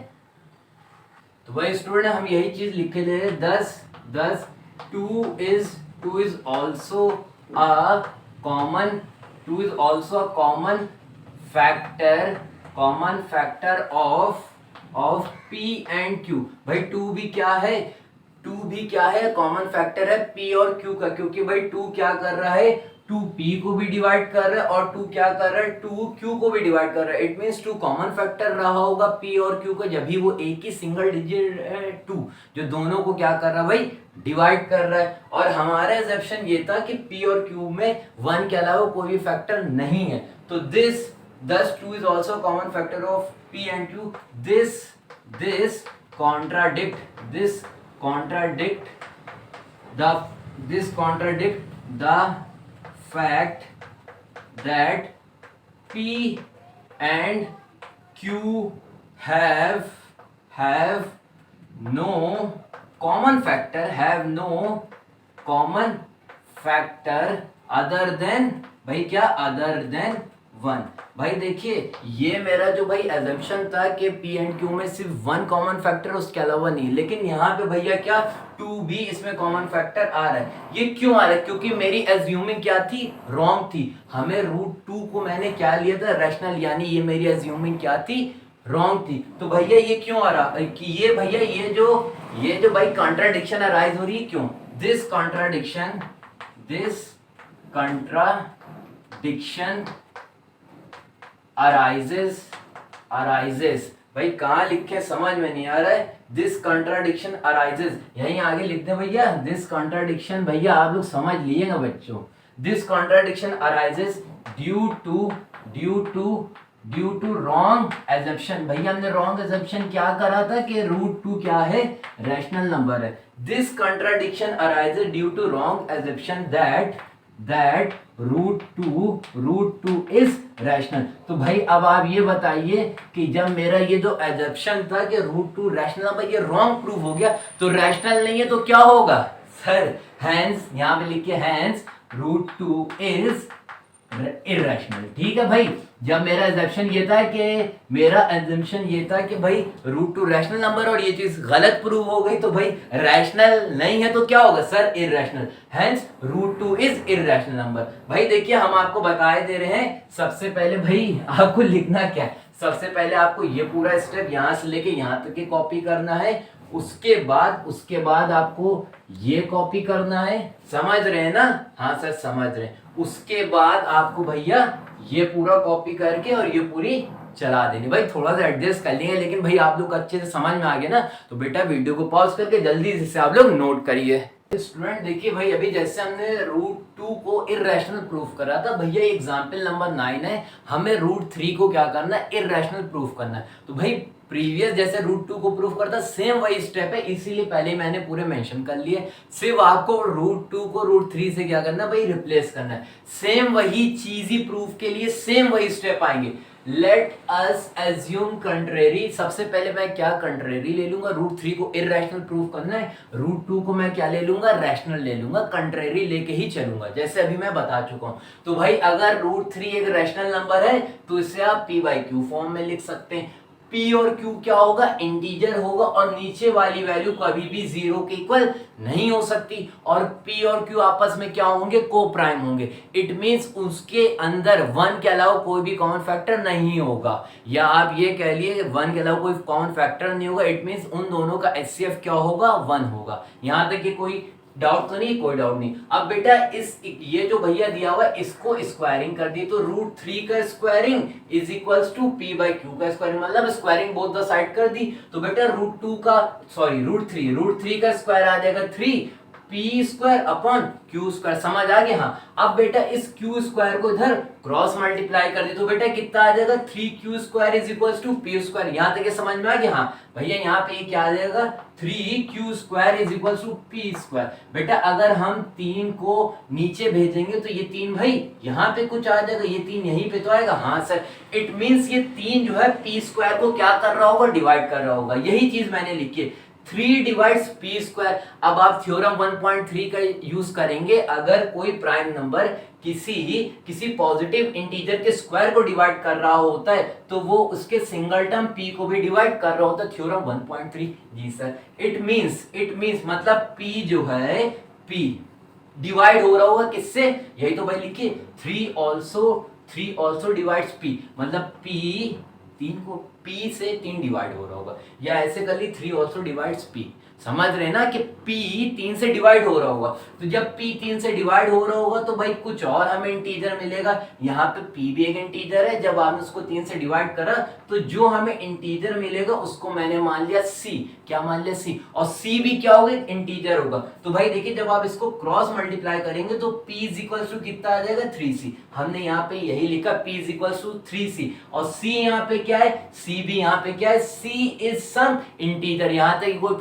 तो भाई स्टूडेंट हम यही चीज लिखे दे रहे, 10 2 is also a common factor of p and q। भाई 2 भी क्या है? 2 भी क्या है? कॉमन फैक्टर है p और q का, क्योंकि भाई 2 क्या कर रहा है? 2 p को भी डिवाइड कर रहा है और 2 क्या कर रहा है? 2 q को भी डिवाइड कर रहा है। इट मींस 2 कॉमन फैक्टर रहा होगा p और q का, जब भी वो एक ही सिंगल डिजिट है 2 जो दोनों को क्या कर रहा है भाई? डिवाइड कर रहा है। और हमारा एजम्पशन ये था कि p और q में 1 के अलावा कोई भी फैक्टर नहीं है, तो thus 2 is also a common factor of p and q। this contradict the fact that p and q have no common factor other than भाई क्या? other than 1। भाई देखिए ये मेरा जो भाई एजम्पशन था कि p एंड q में सिर्फ 1 कॉमन फैक्टर उसके अलावा नहीं, लेकिन यहाँ पे भैया क्या 2 भी इसमें कॉमन फैक्टर आ रहा है। ये क्यों आ रहा है? क्योंकि मेरी एज्यूमिंग क्या थी? रॉन्ग थी। हमें √2 को मैंने क्या लिया था? रैशनल, यानी ये मेरी एज्यूमिंग क्या थी? रॉन्ग थी। तो भैया ये क्यों आ रहा कि ये भैया ये जो भाई कॉन्ट्राडिक्शन अराइज हो रही है, क्यों? दिस कॉन्ट्राडिक्शन arises भाई कहाँ लिखे समझ में नहीं आ रहा है। दिस कॉन्ट्राडिक्शन arises यहीं आगे लिख दे भैया। दिस कॉन्ट्राडिक्शन भैया आप लोग समझ लिएगा बच्चों। This contradiction arises due to wrong assumption. भैया हमने रॉन्ग एजम्पशन क्या करा था कि √2 क्या है? रैशनल नंबर है। This contradiction arises due to wrong assumption that √2 is rational। तो भाई अब आप ये बताइए कि जब मेरा ये जो एजम्पशन था कि √2 रैशनल नंबर, ये रॉन्ग प्रूव हो गया, तो रैशनल नहीं है तो क्या होगा सर? हैंस यहाँ पे लिखिए हैंस √2 is irrational। ठीक है भाई, जब मेरा एजम्पशन ये था कि भाई √2 रैशनल नंबर और ये चीज गलत प्रूव हो गई, तो भाई रैशनल नहीं है तो क्या होगा sir? Irrational. Hence √2 is irrational number. भाई देखिए हम आपको बताए दे रहे हैं, सबसे पहले भाई आपको लिखना क्या है? सबसे पहले आपको ये पूरा स्टेप यहाँ से लेके यहाँ तक की कॉपी करना है उसके बाद आपको ये कॉपी करना है, समझ रहे हैं ना? हाँ सर समझ रहे हैं। उसके बाद आपको भैया ये पूरा कॉपी करके और ये पूरी चला देनी। भाई थोड़ा सा एडजस्ट कर लेंगे, लेकिन भाई आप लोग अच्छे से समझ में आ गया ना, तो बेटा वीडियो को पॉज करके जल्दी से आप लोग नोट करिए। स्टूडेंट देखिए भाई, अभी जैसे हमने √2 को इर्रेशनल प्रूफ करा था, भैया एग्जांपल नंबर 9 है, हमें √3 को क्या करना है, इर्रेशनल प्रूफ करना है। तो भाई प्रीवियस जैसे √2 को प्रूफ करता सेम वही स्टेप है, इसीलिए पहले मैंने पूरे मेंशन कर लिए। सिर्फ आपको √2 को √3 से क्या करना है भाई, रिप्लेस करना है। सेम वही चीज ही प्रूफ के लिए सेम वही स्टेप आएंगे। लेट अस एज्यूम कंट्रेरी, सबसे पहले मैं क्या कंट्रेरी ले लूंगा, √3 को इररेशनल प्रूफ करना है, √2 को मैं क्या ले लूंगा, रैशनल ले लूंगा, कंट्रेरी लेके ही चलूंगा, जैसे अभी मैं बता चुका हूं। तो भाई अगर √3 एक रैशनल नंबर है तो इसे आप p/q फॉर्म में लिख सकते हैं। P और Q क्या होगा, इंटीजर होगा, और नीचे वाली वैल्यू कभी भी 0 के इक्वल नहीं हो सकती, और P और Q आपस में क्या होंगे, को प्राइम होंगे। इट मींस उसके अंदर 1 के अलावा कोई भी कॉमन फैक्टर नहीं होगा, या आप ये कह लिए 1 के अलावा कोई कॉमन फैक्टर नहीं होगा। इट मींस उन दोनों का HCF क्या होगा, 1 होगा। यहां तक कि कोई डाउट तो नहीं, कोई डाउट नहीं। अब बेटा ये जो भैया दिया हुआ है इसको स्क्वायरिंग कर दी, तो √3 का squaring is equals to p/q का स्क्वायरिंग, मतलब स्क्वायरिंग बोथ द साइड कर दी। तो बेटा √3 का स्क्वायर आ जाएगा 3p² अपॉन q², समझ आ गया? हाँ अब बेटा इस q² को इधर क्रॉस मल्टीप्लाई कर दे, तो बेटा कितना आ जाएगा, 3q² is equals to p²। यहां तक समझ में आ गया? हाँ भैया यहाँ पे क्या आ जाएगा, 3q² is equals to p²। बेटा अगर हम 3 को नीचे भेजेंगे तो ये 3 भाई यहाँ पे कुछ आ जाएगा, ये 3 यहीं पे तो आएगा। हाँ सर, इट मींस ये 3 जो है p² को क्या कर रहा होगा, डिवाइड कर रहा होगा। यही चीज मैंने लिखी है, 3 डिवाइड्स p²। अब आप थ्योरम 1.3 का यूज करेंगे, अगर कोई प्राइम नंबर किसी पॉजिटिव इंटीजर के स्क्वायर को डिवाइड कर रहा होता है तो वो उसके सिंगल टर्म p को भी डिवाइड कर रहा होता है, थ्योरम 1.3। जी सर, इट मींस मतलब p जो है, p डिवाइड हो रहा होगा किससे, यही तो भाई लिखिए, 3 ऑल्सो डिवाइड्स p, मतलब p 3 को p से 3 डिवाइड हो रहा होगा, या ऐसे कर ली 3 ऑल्सो डिवाइड्स p। समझ रहे ना कि p 3 से डिवाइड हो रहा होगा, तो जब p 3 से डिवाइड हो रहा होगा तो भाई कुछ और हमें इंटीजर मिलेगा। यहाँ पे p भी एक इंटीजर है, जब आपने उसको 3 से डिवाइड करा तो जो हमें इंटीजर मिलेगा उसको मैंने मान लिया c। क्या मान लिया, c, और c भी क्या होगा, इंटीजर होगा। तो भाई देखिए जब आप इसको क्रॉस मल्टीप्लाई करेंगे तो p इज इक्वल्स टू कितना आ जाएगा, 3c। हमने यहाँ पे यही लिखा, p is equals to 3c, और c यहाँ पे क्या है, c भी यहाँ पे क्या है, c इज सम इंटीजर। यहाँ तक कोई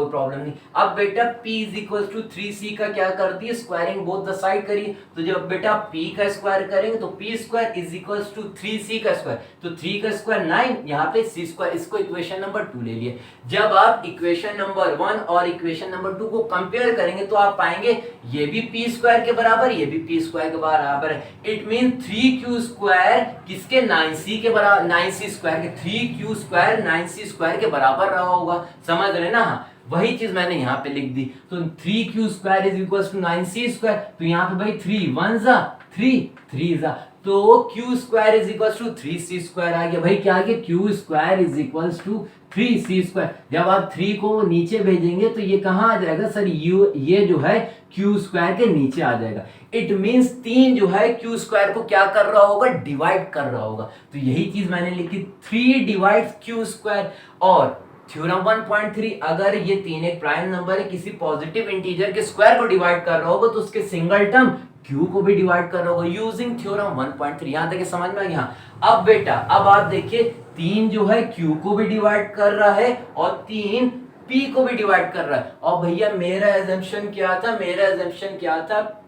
प्रॉब्लम नहीं। अब बेटा p is equal to 3c का क्या कर दिए, स्क्वायरिंग बोथ द साइड करिए। तो जब बेटा p का स्क्वायर करेंगे तो p² is equal to 3c का स्क्वायर, तो 3 का स्क्वायर 9, यहाँ पे c², इसको इक्वेशन नंबर 2 ले लिए। जब आप इक्वेशन नंबर 1 और इक्वेशन नंबर 2 को कंपेयर करेंगे तो आप पाएंगे ये भी p² के बराबर, ये भी p² के बराबर है। इट मीन 3q² किसके, 9c के बराबर, 9c² के, 3q² 9c² के बराबर रहा होगा। समझ रहे ना? हाँ वही चीज मैंने यहाँ पे लिख दी। तो 3q² is equal to 9c², तो यहाँ पे भाई 3 1 जा 3 जा, तो q² is equal to 3c² आ गया। भाई क्या आ गया, q² is equal to 3c²। जब आप 3 को नीचे भेजेंगे तो ये कहाँ आ जाएगा सर, ये जो है q² के नीचे आ जाएगा। इट मींस 3 जो है q² को क्या कर रहा होगा, डिवाइड कर रहा होगा। तो यही चीज मैंने लिखी, 3 डिवाइड्स q²। और थ्योरम 1.3, अगर ये 3 एक प्राइम नंबर है, किसी पॉजिटिव इंटीजर के स्क्वायर को डिवाइड कर रहा होगा तो उसके सिंगल टर्म q को भी डिवाइड कर रहा होगा, यूजिंग थ्योरम 1.3। यहां तक समझ में आ गया? अब बेटा अब आप देखिए 3 जो है q को भी डिवाइड कर रहा है और 3 p को भी डिवाइड कर रहा है। और भैया मेरा एजम्पशन क्या था,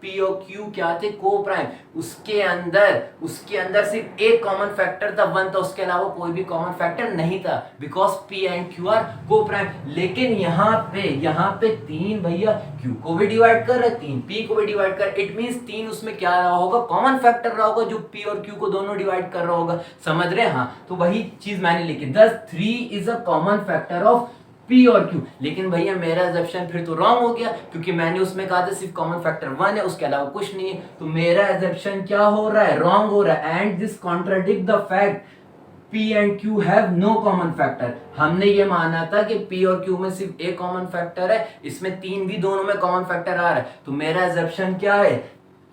p और q क्या थे, को प्राइम। उसके अंदर सिर्फ एक कॉमन फैक्टर था, 1 था, उसके अलावा कोई भी कॉमन फैक्टर नहीं था, because p and q are coprime. लेकिन यहाँ पे 3 भैया q को भी डिवाइड कर रहा है, 3 p को भी डिवाइड कर, इट मींस 3 उसमें क्या रहा होगा, कॉमन फैक्टर रहा होगा, जो p और q को दोनों डिवाइड कर रहा होगा। समझ रहे? हाँ तो वही चीज मैंने लिखी, 3 is a common factor of p और q। लेकिन भैया मेरा एजम्पशन फिर तो रॉन्ग हो गया, क्योंकि मैंने उसमें कहा था सिर्फ कॉमन फैक्टर 1 है, उसके अलावा कुछ नहीं है। तो मेरा एजम्पशन क्या हो रहा है, रॉन्ग हो रहा है। And this contradict the fact P and Q have no common factor. हमने ये माना था कि P और Q में सिर्फ एक कॉमन फैक्टर है, इसमें 3 भी दोनों में कॉमन फैक्टर आ रहा है, तो मेरा assumption क्या है,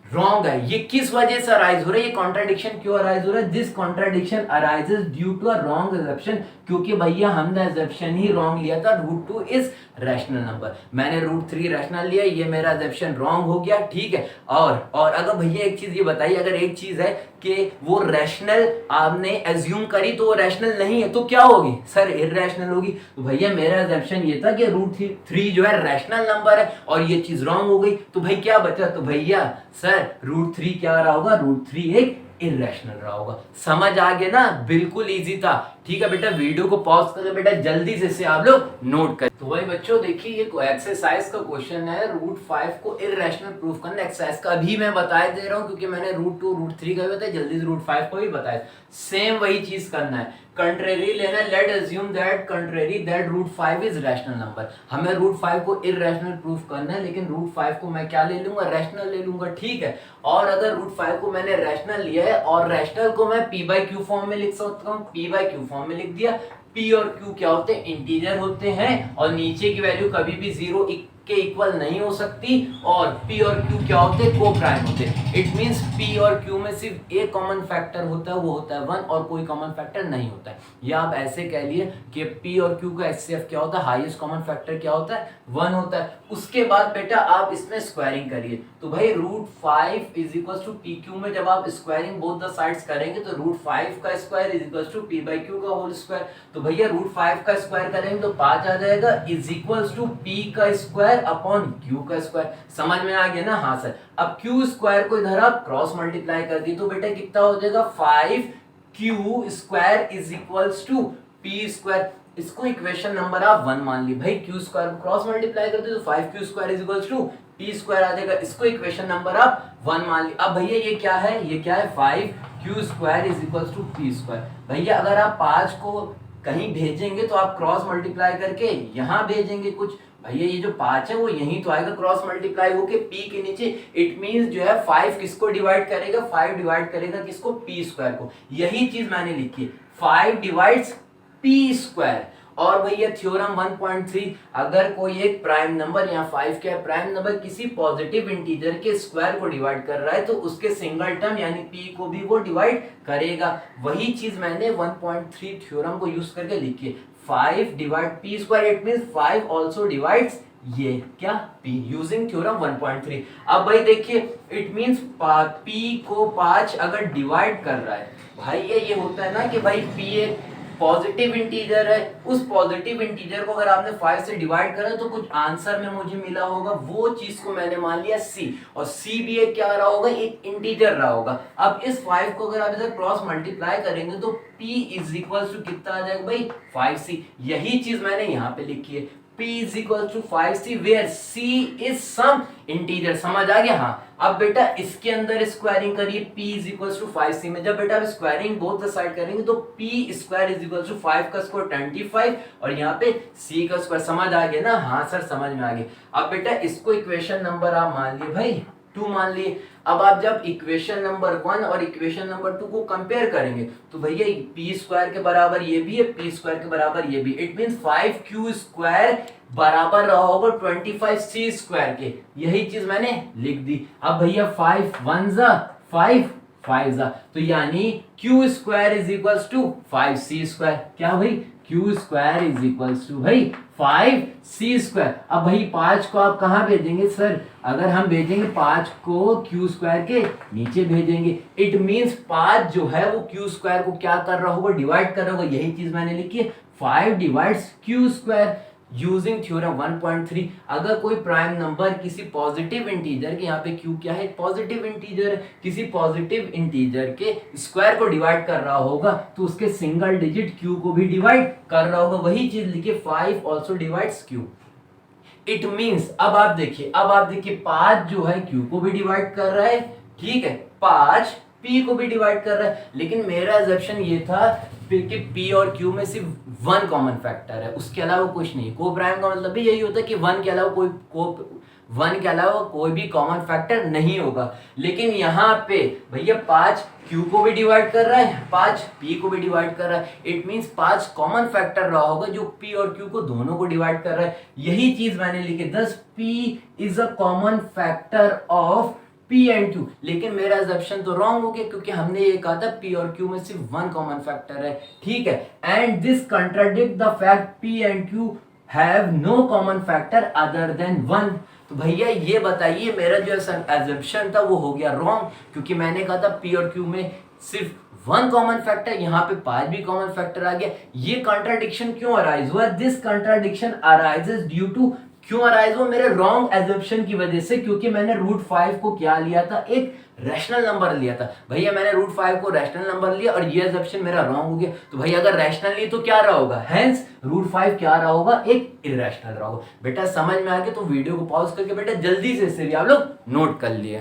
रॉन्ग है। ये किस वजह से अराइज हो रहा है, ये कॉन्ट्राडिक्शन क्यों अराइज हो रहा है, this contradiction arises due to a wrong assumption, क्योंकि भैया हमने assumption ही रॉन्ग लिया था, √2 इज रैशनल नंबर, मैंने √3 रैशनल लिया, ये मेरा assumption रॉन्ग हो गया, ठीक है। और अगर भैया एक चीज ये बताइए, अगर एक चीज है कि वो रैशनल आपने एज्यूम करी तो वो रैशनल नहीं है, तो क्या होगी सर, इररेशनल होगी। तो भैया मेरा assumption ये था कि √3 जो है रैशनल नंबर है, और ये चीज रॉन्ग हो गई, तो भाई क्या बचा, तो भैया सर √3 क्या रहा होगा, √3 एक इररेशनल रहा होगा। समझ आ गया ना, बिल्कुल इजी था, ठीक है बेटा। वीडियो को पॉज करके बेटा जल्दी से इसे आप लोग नोट करें। तो भाई बच्चों देखिए, ये एक्सरसाइज का क्वेश्चन है, √5 को इररेशनल प्रूफ करना। एक्सरसाइज का अभी मैं बता दे रहा हूँ, क्योंकि मैंने √2 √3 का भी बताया, जल्दी से √5 को भी बताया, सेम वही चीज करना है। कंट्रेरी लेना, late assume that contrary that √5 is rational number. हमें √5 को इररेशनल प्रूफ करना है, लेकिन √5 को मैं क्या ले लूंगा, रैशनल ले लूंगा, ठीक है। और अगर √5 को मैंने रैशनल लिया है, और रैशनल को मैं p/q फॉर्म में लिख सकता हूँ, p/q फॉर्म में लिख दिया। p और q क्या होते हैं, इंटीजर होते हैं, और नीचे की वैल्यू कभी भी 0 के इक्वल नहीं हो सकती, और p और q क्या होते हैं, को प्राइम होते हैं। इट मींस p और q में सिर्फ एक कॉमन फैक्टर होता है, वो होता है 1, और कोई कॉमन फैक्टर नहीं होता है। या आप ऐसे कह लिए कि p और q का HCF क्या होता है, हाईएस्ट कॉमन फैक्टर क्या होता है, 1 होता है। उसके बाद बेटा आप इसमें स्क्वायरिंग करिए, तो भाई √5 इज इक्वल टू PQ में जब आप स्क्वायरिंग बोथ द साइड्स करेंगे, तो √5 का square is equal to p/q का होल स्क्वायर। तो भैया √5 का स्क्वायर करेंगे तो 5 आ जाएगा, इज इक्वल टू p का स्क्वायर अपॉन q का स्क्वायर। समझ में आ गया ना, हाँ सर। अब q स्क्वायर को इधर आप क्रॉस मल्टीप्लाई कर दी, तो बेटा कितना हो जाएगा, 5q square is equal to p square. इसको इक्वेशन नंबर आप 1 मान ली। भाई q स्क्वायर को क्रॉस मल्टीप्लाई करते तो 5q square is equal to p square आ जाएगा। इसको इक्वेशन नंबर आप 1 मान ली। अब भैया ये क्या है, ये क्या है, 5q square is equal to p square. भैया अगर आप 5 को कहीं भेजेंगे तो आप क्रॉस मल्टीप्लाई करके यहाँ भेजेंगे कुछ, भैया ये जो 5 है वो यहीं तो आएगा क्रॉस मल्टीप्लाई होके p के नीचे। इट मींस जो है 5 किसको डिवाइड करेगा, 5 डिवाइड करेगा किसको, p स्क्वायर को। यही चीज मैंने लिखी है, 5 डिवाइड्स p स्क्वायर। और भैया थ्योरम 1.3, अगर कोई एक प्राइम नंबर, यहाँ 5 क्या है, प्राइम नंबर किसी पॉजिटिव इंटीजर के स्क्वायर को डिवाइड कर रहा है, तो उसके सिंगल टर्म यानी p को भी वो डिवाइड करेगा। वही चीज मैंने 1.3 थ्योरम को यूज करके लिखी है, 5 divide p square, it means 5 also divides ये क्या, p, यूजिंग थ्योरम 1.3। अब भाई देखिए, इट मींस p को 5 अगर डिवाइड कर रहा है, भाई ये होता है ना कि भाई p एक पॉजिटिव इंटीजर है, उस पॉजिटिव इंटीजर को अगर आपने 5 से डिवाइड करा तो कुछ आंसर में मुझे मिला होगा, वो चीज को मैंने मान लिया c, और c भी एक क्या रहा होगा, एक इंटीजर रहा होगा। अब इस 5 को अगर आप इधर क्रॉस मल्टीप्लाई करेंगे तो p इज इक्वल टू कितना आ जाएगा भाई, 5c। यही चीज मैंने यहाँ पे लिखी है, p is equal to 5c where c is some integer। समझ आ गया, हाँ। अब बेटा इसके अंदर स्क्वायरिंग करिए, p is equal to 5c में। जब बेटा आप स्क्वायरिंग बोथ द साइड करेंगे तो p square is equal to 5 का स्क्वायर 25, और यहाँ पे c का स्क्वायर। समझ आ गया ना, हाँ सर समझ में आ गया। अब बेटा इसको इक्वेशन नंबर आप मान लिए भाई 2 मान लिए। अब आप जब इक्वेशन नंबर 1 और इक्वेशन नंबर 2 को कंपेयर करेंगे तो भैया p स्क्वायर के बराबर ये भी है, p स्क्वायर के बराबर ये भी। इट मींस 5q स्क्वायर बराबर रहा होगा 25c स्क्वायर के। यही चीज मैंने लिख दी। अब भैया 5 1 जा 5 5 जा, तो यानी q square is equals to 5c square. क्या भाई, q square is equals to भाई 5c स्क्वायर। अब भाई 5 को आप कहाँ भेजेंगे सर, अगर हम भेजेंगे 5 को q स्क्वायर के नीचे भेजेंगे, इट मींस 5 जो है वो q स्क्वायर को क्या कर रहा होगा, डिवाइड कर रहा होगा। यही चीज मैंने लिखी है, 5 divides q square using theorem 1.3। अगर कोई प्राइम नंबर किसी पॉजिटिव इंटीजर के, यहाँ पे q क्या है, पॉजिटिव इंटीजर, किसी पॉजिटिव इंटीजर के स्क्वायर को डिवाइड कर रहा होगा तो उसके सिंगल डिजिट q को भी डिवाइड कर रहा होगा। वही चीज लिखे, 5 also divides q। It means अब आप देखिए 5 जो है q को भी डिवाइड कर रहा है, ठीक है, 5 p को भी डिवाइड कर रहा है। लेकिन मेरा अजम्पशन ये था कि p और q में सिर्फ 1 कॉमन फैक्टर है, उसके अलावा कुछ नहीं। को प्राइम का मतलब भी यही होता है कि 1 के अलावा कोई 1 के अलावा कोई भी कॉमन फैक्टर नहीं होगा। लेकिन यहाँ पे भैया 5 Q को भी डिवाइड कर रहा है, 5 P को भी डिवाइड कर रहा है, इट मीन्स 5 कॉमन फैक्टर रहा होगा जो P और Q को दोनों को डिवाइड कर रहा है। यही चीज मैंने लिखी, दस P is a common factor of P and Q। लेकिन मेरा assumption तो रॉन्ग हो गया, क्योंकि हमने ये कहा था P और Q में सिर्फ 1 कॉमन फैक्टर है, ठीक है। And this contradict the fact P and Q have no common factor other than 1। तो भैया ये बताइए मेरा जो assumption था वो हो गया रॉन्ग, क्योंकि मैंने कहा था P और Q में सिर्फ 1 कॉमन फैक्टर, यहाँ पे 5 भी कॉमन फैक्टर आ गया। ये कॉन्ट्राडिक्शन क्यों अराइज हुआ? This contradiction arises due to, क्यों अराइज हुआ? मेरे रॉन्ग एजम्पशन की वजह से, क्योंकि मैंने √5 को क्या लिया था, एक रैशनल नंबर लिया था। भैया मैंने √5 को रैशनल नंबर लिया और ये एजम्पशन मेरा रॉन्ग हो गया। तो भैया अगर रैशनल ली तो क्या रहा होगा, हेंस √5 क्या रहा होगा, एक इरेशनल रहा होगा। बेटा समझ में आ गया? तो वीडियो को पॉज करके बेटा जल्दी से इसे भी आप लोग नोट कर लिया।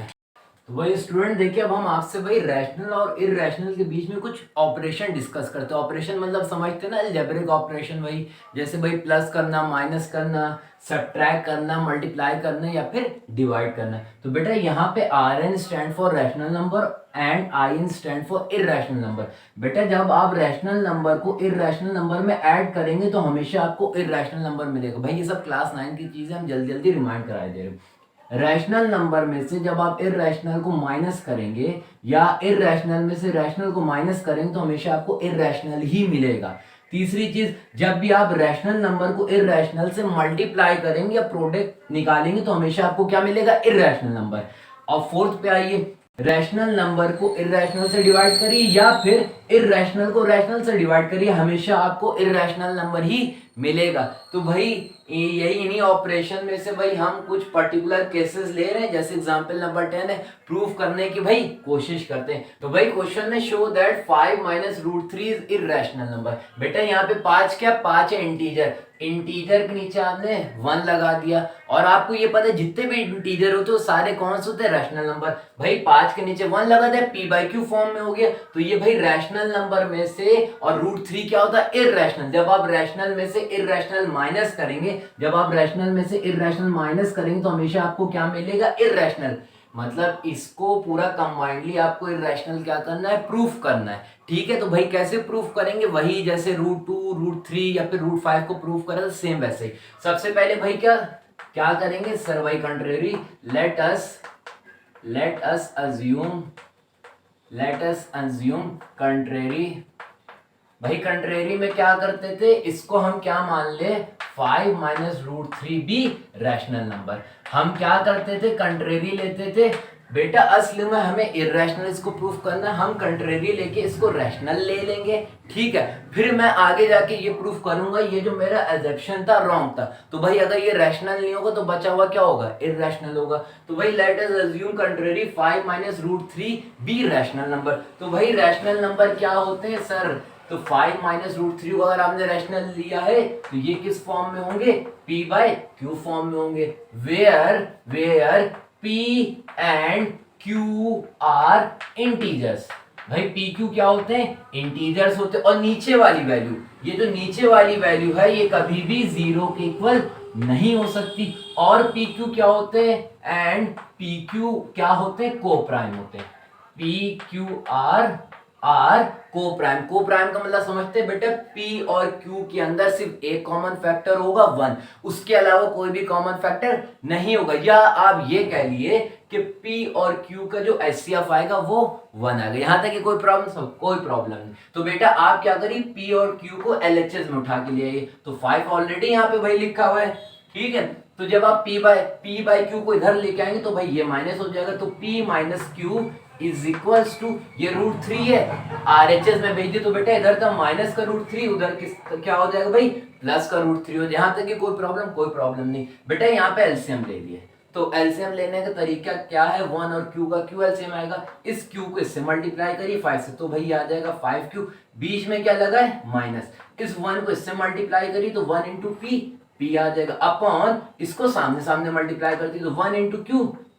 तो वही स्टूडेंट देखिए, अब हम आपसे वही रैशनल और इरेशनल के बीच में कुछ ऑपरेशन डिस्कस करते हैं। ऑपरेशन मतलब समझते हैं ना, अलजेब्रिक ऑपरेशन, वही जैसे भाई प्लस करना, माइनस करना, सब्ट्रैक्ट करना, मल्टीप्लाई करना या फिर डिवाइड करना। तो बेटा यहाँ पे Rn stand for rational number and In stand for irrational number. बेटा जब आप रैशनल नंबर को इरेशनल नंबर में ऐड करेंगे तो हमेशा आपको इरेशनल नंबर मिलेगा। भाई ये सब क्लास 9 की चीजें हम जल्दी जल्दी रिमाइंड करा दे रहे हैं। रैशनल नंबर में से जब आप इरेशनल को माइनस करेंगे या इरेशनल में से रैशनल को माइनस करेंगे तो हमेशा आपको इरेशनल ही मिलेगा। तीसरी चीज, जब भी आप रैशनल नंबर को इरेशनल से मल्टीप्लाई करेंगे या प्रोडक्ट निकालेंगे तो हमेशा आपको क्या मिलेगा, इरेशनल नंबर। और फोर्थ पे आइए, रैशनल नंबर को इरेशनल से डिवाइड करिए या फिर इरेशनल को रैशनल से डिवाइड करिए, हमेशा आपको इरेशनल नंबर ही मिलेगा। तो भाई यही इन्हीं ऑपरेशन में से भाई हम कुछ पर्टिकुलर केसेस ले रहे हैं, जैसे एग्जांपल नंबर 10 है, प्रूफ करने की भाई कोशिश करते हैं। तो भाई क्वेश्चन में show that 5 minus √3 is irrational number. बेटा यहाँ पे 5 क्या, 5 है इंटीजर, इंटीजर के नीचे आपने 1 लगा दिया। और आपको ये पता है जितने भी इंटीजर होते हैं सारे कौन से होते हैं, रैशनल नंबर। भाई 5 के नीचे 1 लगा दिया, P/Q फॉर्म में हो गया। तो ये भाई रैशनल नंबर में से, और √3 क्या होता है, इरेशनल। जब आप रैशनल में से इरेशनल माइनस करेंगे, जब आप रैशनल में से इरेशनल माइनस करेंगे तो हमेशा आपको क्या मिलेगा, इरेशनल। मतलब इसको पूरा कंबाइंडली आपको इरेशनल क्या करना है, प्रूफ करना है, ठीक है। तो भाई कैसे प्रूफ करेंगे, वही जैसे √2 √3 या फिर √5 को प्रूफ करा था, सेम वैसे ही। सबसे पहले भाई क्या क्या करेंगे, सर भाई contrary, late us assume contrary. भाई कंट्रेरी में क्या करते थे, इसको हम क्या मान ले, 5 माइनस √3 भी रैशनल नंबर। हम क्या करते थे, कंट्रेरी लेते थे। बेटा असली में हमें इरेशनल इसको प्रूफ करना, हम कंट्रेरी लेके इसको रैशनल ले लेंगे, ठीक है। फिर मैं आगे जाके ये प्रूफ करूंगा ये जो मेरा एजम्पशन था रॉन्ग था। तो भाई अगर ये रैशनल नहीं होगा तो बचा हुआ क्या होगा, इरेशनल होगा। तो भाई late us assume contrary 5 minus √3 भी रैशनल नंबर। तो भाई रैशनल नंबर क्या होते हैं सर, तो 5 माइनस √3 को अगर आपने रैशनल लिया है तो ये किस फॉर्म में होंगे, P/Q फॉर्म में होंगे, where P and Q are integers. भाई PQ क्या होते हैं, इंटीजर्स होते हैं। और नीचे वाली वैल्यू, ये जो नीचे वाली वैल्यू है ये कभी भी 0 के इक्वल नहीं हो सकती। और PQ क्या होते हैं, एंड PQ क्या होते हैं, को प्राइम होते हैं। PQR को प्राइम का मतलब समझते हैं बेटा, P और Q के अंदर सिर्फ एक कॉमन फैक्टर होगा 1, उसके अलावा कोई भी कॉमन फैक्टर नहीं होगा। या आप ये कह लिए कि P और Q का जो HCF आएगा वो 1 आएगा। यहां तक कि कोई प्रॉब्लम नहीं। तो बेटा आप क्या करिए, P और Q को LHS में उठा के ले आइए। तो 5 ऑलरेडी यहाँ पे भाई लिखा हुआ है, ठीक है। तो जब आप P/Q को इधर लेके आएंगे तो भाई ये माइनस हो जाएगा। तो P minus Q is equals to, ये √3 है, RHS में भेज दिए तो बेटा इधर था माइनस का √3, उधर क्या हो जाएगा भाई, प्लस का √3 हो जाएगा। यहाँ तक कि कोई प्रॉब्लम नहीं। बेटा यहाँ पे एलसीएम ले लिए, तो एलसीएम लेने का तरीका क्या है, 1 और Q का Q एलसीएम आएगा, इस Q को इससे मल्टीप्लाई करिए 5 से, तो भाई आ जाएगा 5Q। बीच में क्या लगा है, माइनस, इस 1 को इससे मल्टीप्लाई करिए तो 1 इंटू P आ जाएगा, अपॉन इसको सामने मल्टीप्लाई करती तो 1 इंटू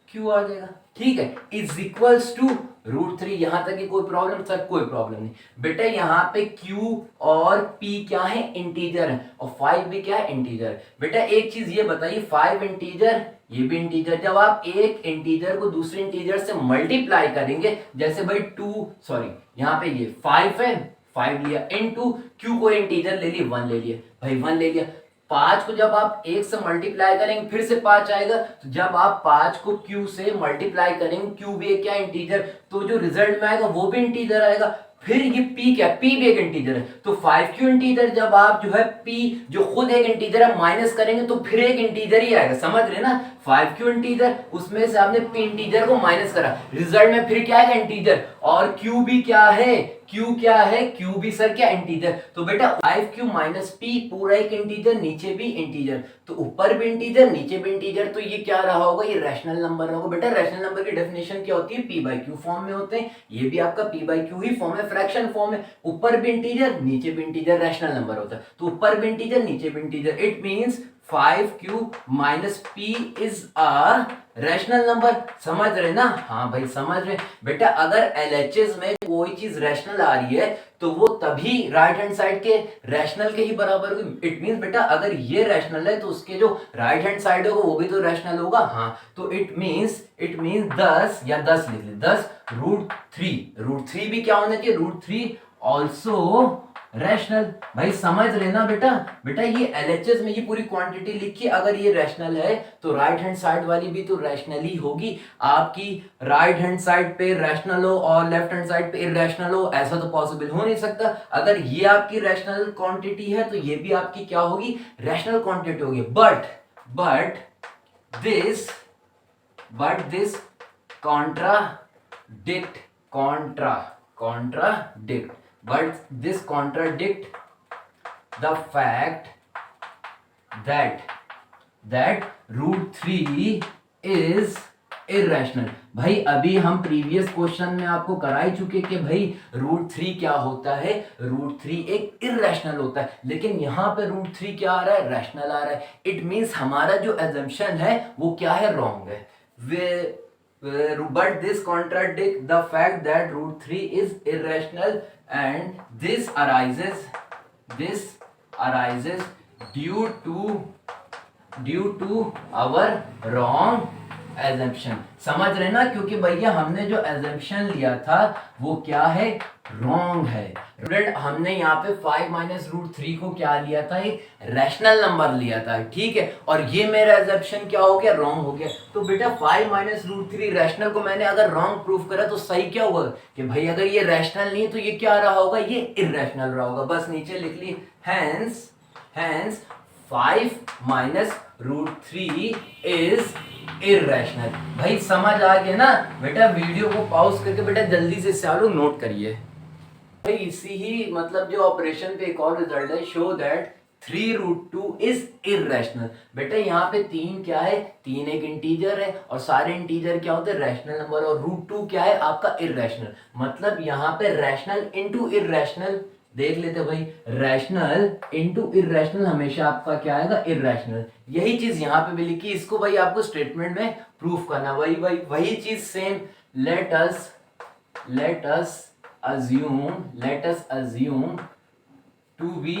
Q आ जाएगा, ठीक है, इज इक्वल्स टू √3। यहां तक कि कोई प्रॉब्लम नहीं। बेटा यहाँ पे Q और P क्या है, इंटीजर है, और 5 भी क्या है, इंटीजर। बेटा एक चीज ये बताइए, 5 इंटीजर ये भी इंटीजर। जब आप एक इंटीजर को दूसरे इंटीजर से मल्टीप्लाई करेंगे, जैसे भाई यहाँ पे ये 5 है, 5 लिया इनटू क्यू को इंटीजर ले लिया 1 ले लिया भाई, 1 ले लिया। 5 को जब आप 1 से मल्टीप्लाई करेंगे फिर से 5 आएगा, तो जब आप 5 को q से मल्टीप्लाई करेंगे, q भी एक क्या इंटीजर, तो जो रिजल्ट में आएगा वो भी इंटीजर आएगा। फिर ये p क्या, p भी एक इंटीजर है, तो 5q इंटीजर जब आप जो है p जो खुद एक इंटीजर है माइनस करेंगे तो फिर एक इंटीजर ही आएगा, समझ रहे ना। 5q इंटीजर, उसमें से आपने p इंटीजर को माइनस करा, रिजल्ट में फिर क्या आएगा, इंटीजर। और q भी क्या है, q क्या है, q भी सर क्या, इंटीजर। तो बेटा 5q माइनस p पूरा एक इंटीजर, नीचे भी इंटीजर, तो ऊपर भी इंटीजर नीचे भी इंटीजर, तो ये क्या रहा होगा, ये रैशनल नंबर होगा। बेटा रैशनल नंबर की डेफिनेशन क्या होती है, p बाई क्यू फॉर्म में होते हैं, ये भी आपका p by Q he form है, फ्रैक्शन फॉर्म है, ऊपर भी इंटीजर नीचे भी इंटीजर, रैशनल नंबर होता है। तो ऊपर भी इंटीजर नीचे भी integer, it means 5q minus p is a rational number. समझ रहे ना, हाँ भाई समझ रहे। बेटा अगर LHS में कोई चीज रैशनल आ रही है तो वो तभी राइट हैंड साइड के रैशनल के ही बराबर होगी। इट मींस बेटा अगर ये रैशनल है तो उसके जो राइट हैंड साइड होगा वो भी तो रैशनल होगा। हाँ, तो इट मींस 10 या 10 लिख ले, 10 √3 भी क्या होना चाहिए, √3 ऑल्सो रैशनल। भाई समझ रहे ना बेटा। बेटा ये LHS में ये पूरी क्वांटिटी लिखी, अगर ये रैशनल है तो राइट हैंड साइड वाली भी तो रैशनल ही होगी। आपकी राइट हैंड साइड पे रैशनल हो और लेफ्ट हैंड साइड पे इरैशनल हो, ऐसा तो पॉसिबल हो नहीं सकता। अगर ये आपकी रैशनल क्वांटिटी है तो ये भी आपकी क्या होगी, रैशनल क्वांटिटी होगी। But this contradict the fact that √3 is irrational। भाई अभी हम प्रीवियस क्वेश्चन में आपको करा ही चुके कि भाई √3 क्या होता है, √3 एक इररेशनल होता है, लेकिन यहाँ पे √3 क्या आ रहा है, रैशनल आ रहा है। इट मींस हमारा जो एजम्पशन है वो क्या है, रॉन्ग है। But this contradicts the fact that √3 is irrational, and this arises due to our wrong assumption। समझ रहे ना, क्योंकि भैया हमने जो assumption लिया था वो क्या है, रॉन्ग है। स्टूडेंट हमने यहाँ पे 5 माइनस √3 को क्या लिया था, एक रैशनल नंबर लिया था, ठीक है, और ये मेरा assumption क्या हो गया, रॉन्ग हो गया। तो बेटा 5 माइनस √3 रैशनल को मैंने अगर रॉन्ग प्रूफ करा तो सही क्या होगा, कि भाई अगर ये रैशनल नहीं है तो ये क्या रहा होगा, ये इररेशनल रहा होगा। बस नीचे लिख ली, हैंस 5 माइनस √3 इज इररेशनल। भाई समझ आ गया ना बेटा। वीडियो को पॉज करके बेटा जल्दी से सालों नोट करिए। भाई इसी ही मतलब जो ऑपरेशन पे एक और रिजल्ट है, शो दैट 3√2 इज इररेशनल। बेटा यहाँ पे 3 क्या है, 3 एक इंटीजर है और सारे इंटीजर क्या होते हैं, रैशनल नंबर, और √2 क्या है, आपका इररेशनल। मतलब यहाँ पे रैशनल इंटू इररेशनल, देख लेते भाई, रैशनल इंटू इररेशनल हमेशा आपका क्या आएगा, इररेशनल। यही चीज यहाँ पे भी लिखी, इसको भाई आपको स्टेटमेंट में प्रूफ करना। वही चीज same. Let us assume to be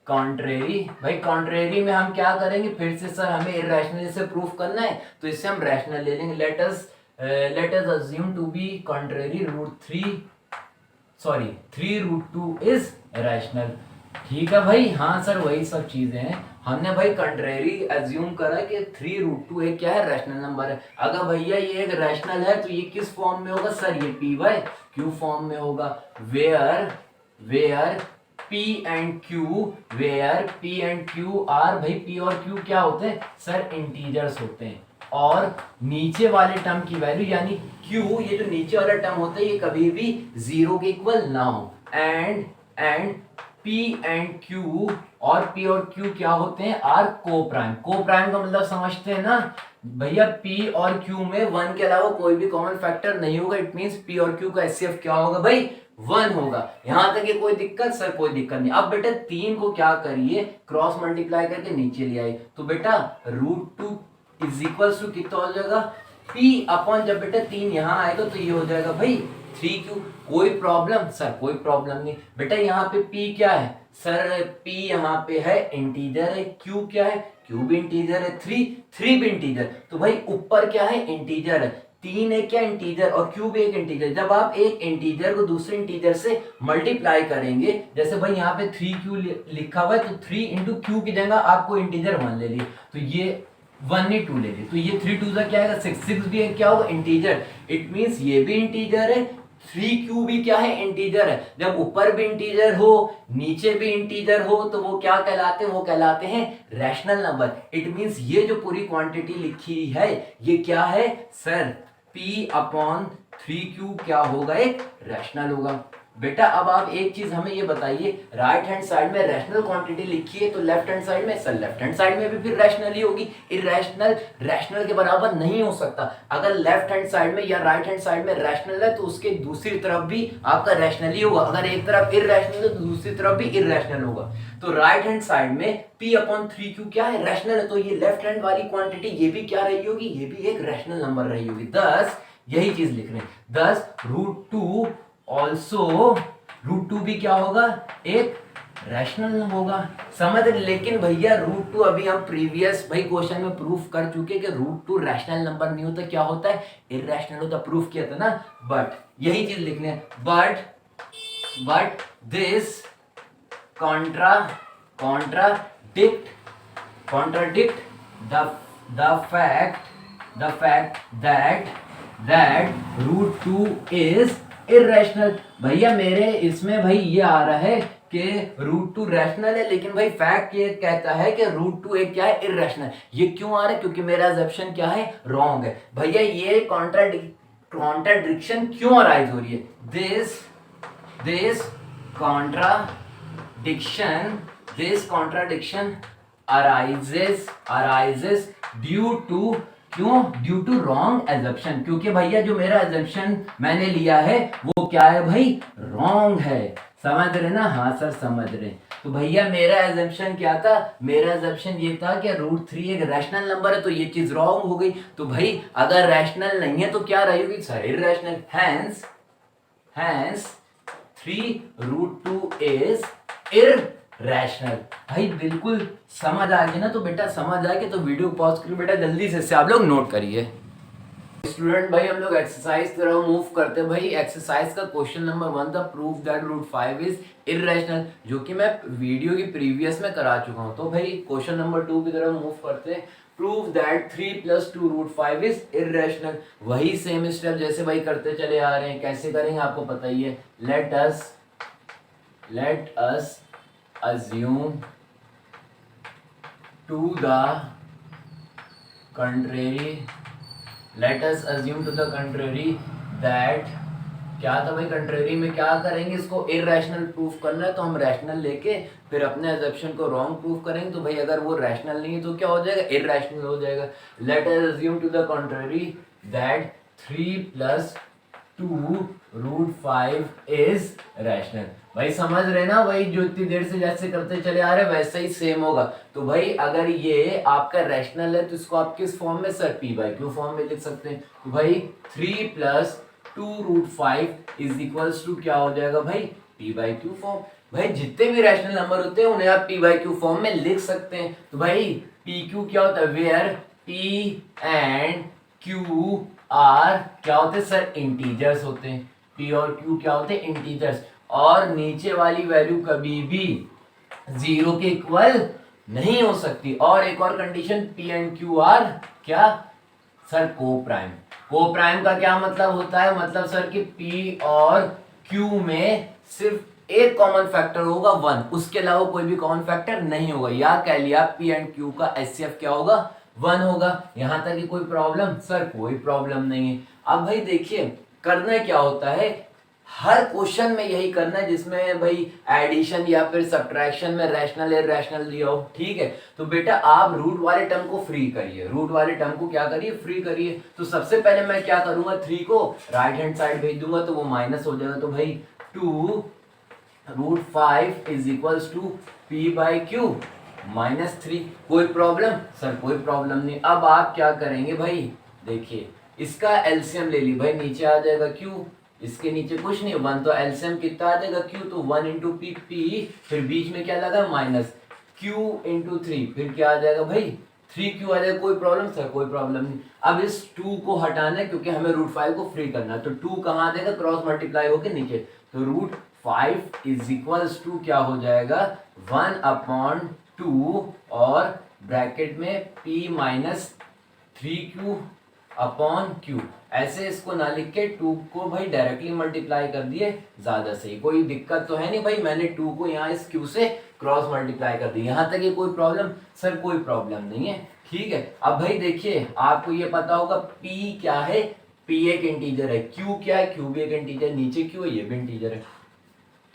contrary. भाई कॉन्ट्रेरी में हम क्या करेंगे, फिर से सर हमें इररेशनल से प्रूफ करना है तो इससे हम रैशनल ले लेंगे। Let us assume to be contrary √2 is rational. ठीक है भाई, हाँ सर वही सब चीजें हैं। हमने भाई कंट्रेरी एज्यूम करा कि 3√2 एक क्या है, रैशनल नंबर है। अगर भैया ये एक रैशनल है तो ये किस फॉर्म में होगा सर, ये p बाय क्यू फॉर्म में होगा। Where p and q are, भाई p और q क्या होते हैं सर, इंटीजर्स होते हैं। और नीचे वाले टर्म की वैल्यू यानी q, ये जो नीचे वाला टर्म होता है ये कभी भी 0 के इक्वल ना हो। एंड p एंड q, और p और q क्या होते हैं, आर कोप्राइम। कोप्राइम का मतलब समझते हैं ना भैया, p और q में 1 के अलावा कोई भी कॉमन फैक्टर नहीं होगा। इट मींस p और q का HCF क्या होगा भाई, 1 होगा। यहां तक ये कोई दिक्कत सर, कोई दिक्कत नहीं। अब बेटा 3 को क्या करिए, क्रॉस मल्टीप्लाई करके नीचे ले आइए, तो बेटा √2 इज इक्वल टू कितना हो जाएगा, p अपॉन, जब बेटा 3 यहाँ आएगा तो ये हो जाएगा भाई 3q। कोई प्रॉब्लम सर, कोई प्रॉब्लम नहीं। बेटा यहाँ पे p क्या है सर, p यहाँ पे है इंटीजर है, q क्या है, q क्यू भी इंटीजर है, 3 भी इंटीजर, तो भाई ऊपर क्या है, इंटीजर है, 3 एक क्या इंटीजर और क्यू भी एक इंटीजर। जब आप एक इंटीजर को दूसरे इंटीजर से मल्टीप्लाई करेंगे, जैसे भाई यहाँ पे 3q लिखा हुआ है, तो 3 इंटू क्यू की जगह आपको इंटीजर 1 ले लिए, तो ये 1 नहीं 2 ले लिए, तो ये 3 2 क्या आएगा 6, 6 भी क्या होगा इंटीजर, इट मीन्स ये भी इंटीजर है, 3q भी क्या है इंटीजर है। जब ऊपर भी इंटीजर हो नीचे भी इंटीजर हो तो वो क्या कहलाते हैं, वो कहलाते हैं रैशनल नंबर। इट मीन्स ये जो पूरी क्वांटिटी लिखी है ये क्या है सर, p अपॉन 3q क्या होगा, एक रैशनल होगा। बेटा अब आप एक चीज हमें ये बताइए, राइट हैंड साइड में रैशनल क्वांटिटी लिखी है तो लेफ्ट हैंड साइड में, सर लेफ्ट हैंड साइड में भी फिर रैशनल ही होगी, इरैशनल रैशनल के बराबर नहीं हो सकता। अगर लेफ्ट हैंड साइड में या राइट हैंड साइड में रैशनल है तो उसके दूसरी तरफ भी आपका रैशनल ही होगा, अगर एक तरफ इरैशनल है तो दूसरी तरफ भी इरैशनल होगा। तो राइट हैंड साइड में p अपॉन 3q क्या है, रैशनल है, तो ये लेफ्ट हैंड वाली क्वांटिटी ये भी क्या रही होगी, ये भी एक रैशनल नंबर रही होगी। दस यही चीज लिख रहे हैं, दस √2 ऑल्सो √2 भी क्या होगा, एक रैशनल होगा, समझ रहे। लेकिन भैया √2 अभी हम प्रीवियस भाई क्वेश्चन में प्रूफ कर चुके कि √2 रैशनल नंबर नहीं होता, क्या होता है, इरैशनल होता, प्रूफ किया था ना। बट यही चीज लिखने है, but this contradict the fact that √2 is irrational। भैया मेरे इसमें भाई ये आ रहा है कि √2 रैशनल है, लेकिन भाई फैक्ट ये कहता है कि √2 एक क्या है, इररेशनल। ये क्यों आ रहा है, क्योंकि मेरा अजम्पशन क्या है, रॉन्ग है। भैया ये कॉन्ट्राडिक्शन क्यों अराइज हो रही है, this contradiction arises due to wrong assumption। क्योंकि भैया जो मेरा assumption मैंने लिया है वो क्या है भाई, wrong है, समझ रहे ना। हाँ सर समझ रहे। तो भैया मेरा assumption क्या था, मेरा assumption ये था कि √3 एक रैशनल नंबर है, तो ये चीज wrong हो गई। तो भाई अगर रैशनल नहीं है तो क्या रहेगी sir, irrational. hence 3√2 is irrational। भाई बिल्कुल समझ आ गया ना, तो बेटा समझ आ गया तो वीडियो पॉज करिए बेटा, जल्दी से आप लोग नोट करिए। स्टूडेंट भाई हम लोग एक्सरसाइज की तरफ मूव करते हैं। भाई एक्सरसाइज का क्वेश्चन नंबर 1 था, प्रूफ दैट √5 इज इररेशनल, जो कि मैं वीडियो की प्रीवियस में करा चुका हूँ। तो भाई क्वेश्चन नंबर 2 की तरफ मूव करते हैं, प्रूव दैट 3 + 2 √5 इज इररेशनल। वही सेम स्टेप जैसे भाई करते चले आ रहे हैं, कैसे करेंगे आपको पता ही है। let us assume to the contrary that क्या था भाई, कंट्रेरी में क्या करेंगे, इसको इररेशनल प्रूफ करना है तो हम रैशनल लेके फिर अपने अजम्पशन को रॉन्ग प्रूफ करेंगे। तो भाई अगर वो रैशनल नहीं है तो क्या हो जाएगा, इररेशनल हो जाएगा। Let us assume to the contrary that 3 + 2 √5 is rational. भाई समझ रहे ना, भाई जो इतनी देर से जैसे करते चले आ रहे हैं वैसे ही सेम होगा। तो भाई अगर ये आपका रैशनल है तो इसको आप किस फॉर्म में, सर p/q फॉर्म में लिख सकते हैं। तो भाई 3 + 2 √5 इज इक्वल्स टू क्या हो जाएगा भाई, p/q फॉर्म। भाई जितने भी रैशनल नंबर होते हैं उन्हें आप p/q फॉर्म में लिख सकते हैं। तो भाई pq क्या होता है, where p and q are क्या होते हैं सर, इंटीजर्स होते हैं। p और q क्या होते हैं, इंटीजर्स, और नीचे वाली वैल्यू कभी भी 0 के इक्वल नहीं हो सकती। और एक और condition, p and q are क्या सर, को-प्राइम का क्या मतलब होता है, मतलब सर कि p और q में सिर्फ एक कॉमन फैक्टर होगा 1, उसके अलावा कोई भी कॉमन फैक्टर नहीं होगा। या कह लिया p एंड q का HCF क्या होगा, 1 होगा। यहां तक कि कोई प्रॉब्लम, सर कोई प्रॉब्लम नहीं है। अब भाई देखिए करना क्या होता है, हर क्वेश्चन में यही करना है जिसमें भाई एडिशन या फिर सब्ट्रैक्शन में रैशनल इररेशनल दिया हो, ठीक है। तो बेटा आप रूट वाले टर्म को फ्री करिए, रूट वाले टर्म को क्या करिए, फ्री करिए। तो सबसे पहले मैं क्या करूंगा, 3 को राइट हैंड साइड भेज दूंगा तो वो माइनस हो जाएगा। तो भाई 2 √5 इज इक्वल्स टू p/q -3। कोई प्रॉब्लम, सर कोई प्रॉब्लम नहीं। अब आप क्या करेंगे भाई, देखिए इसका एलसीएम ले ली भाई, नीचे आ जाएगा q, इसके नीचे कुछ नहीं 1, तो एलसीएम कितना आ जाएगा q, तो 1 × p, फिर बीच में क्या लगा माइनस q इंटू 3, फिर क्या आ जाएगा भाई 3q आ जाएगा। कोई प्रॉब्लम सर? कोई प्रॉब्लम नहीं। अब इस 2 को हटाना है क्योंकि हमें √5 को फ्री करना है, तो 2 कहाँ आ जाएगा? क्रॉस मल्टीप्लाई होके नीचे, तो √5 इज इक्वल्स टू क्या हो जाएगा? 1/2 और ब्रैकेट में p minus 3q upon q। ऐसे इसको ना लिख के 2 को भाई डायरेक्टली मल्टीप्लाई कर दिए, ज्यादा सही। कोई दिक्कत तो है नहीं भाई, मैंने 2 को यहाँ इस q से क्रॉस मल्टीप्लाई कर दी। यहाँ तक ये कोई प्रॉब्लम? सर कोई प्रॉब्लम नहीं है, ठीक है। अब भाई देखिए, आपको ये पता होगा p क्या है? p एक इंटीजर है, q क्या है? q भी एक इंटीजर, नीचे q है, ये भी इंटीजर है।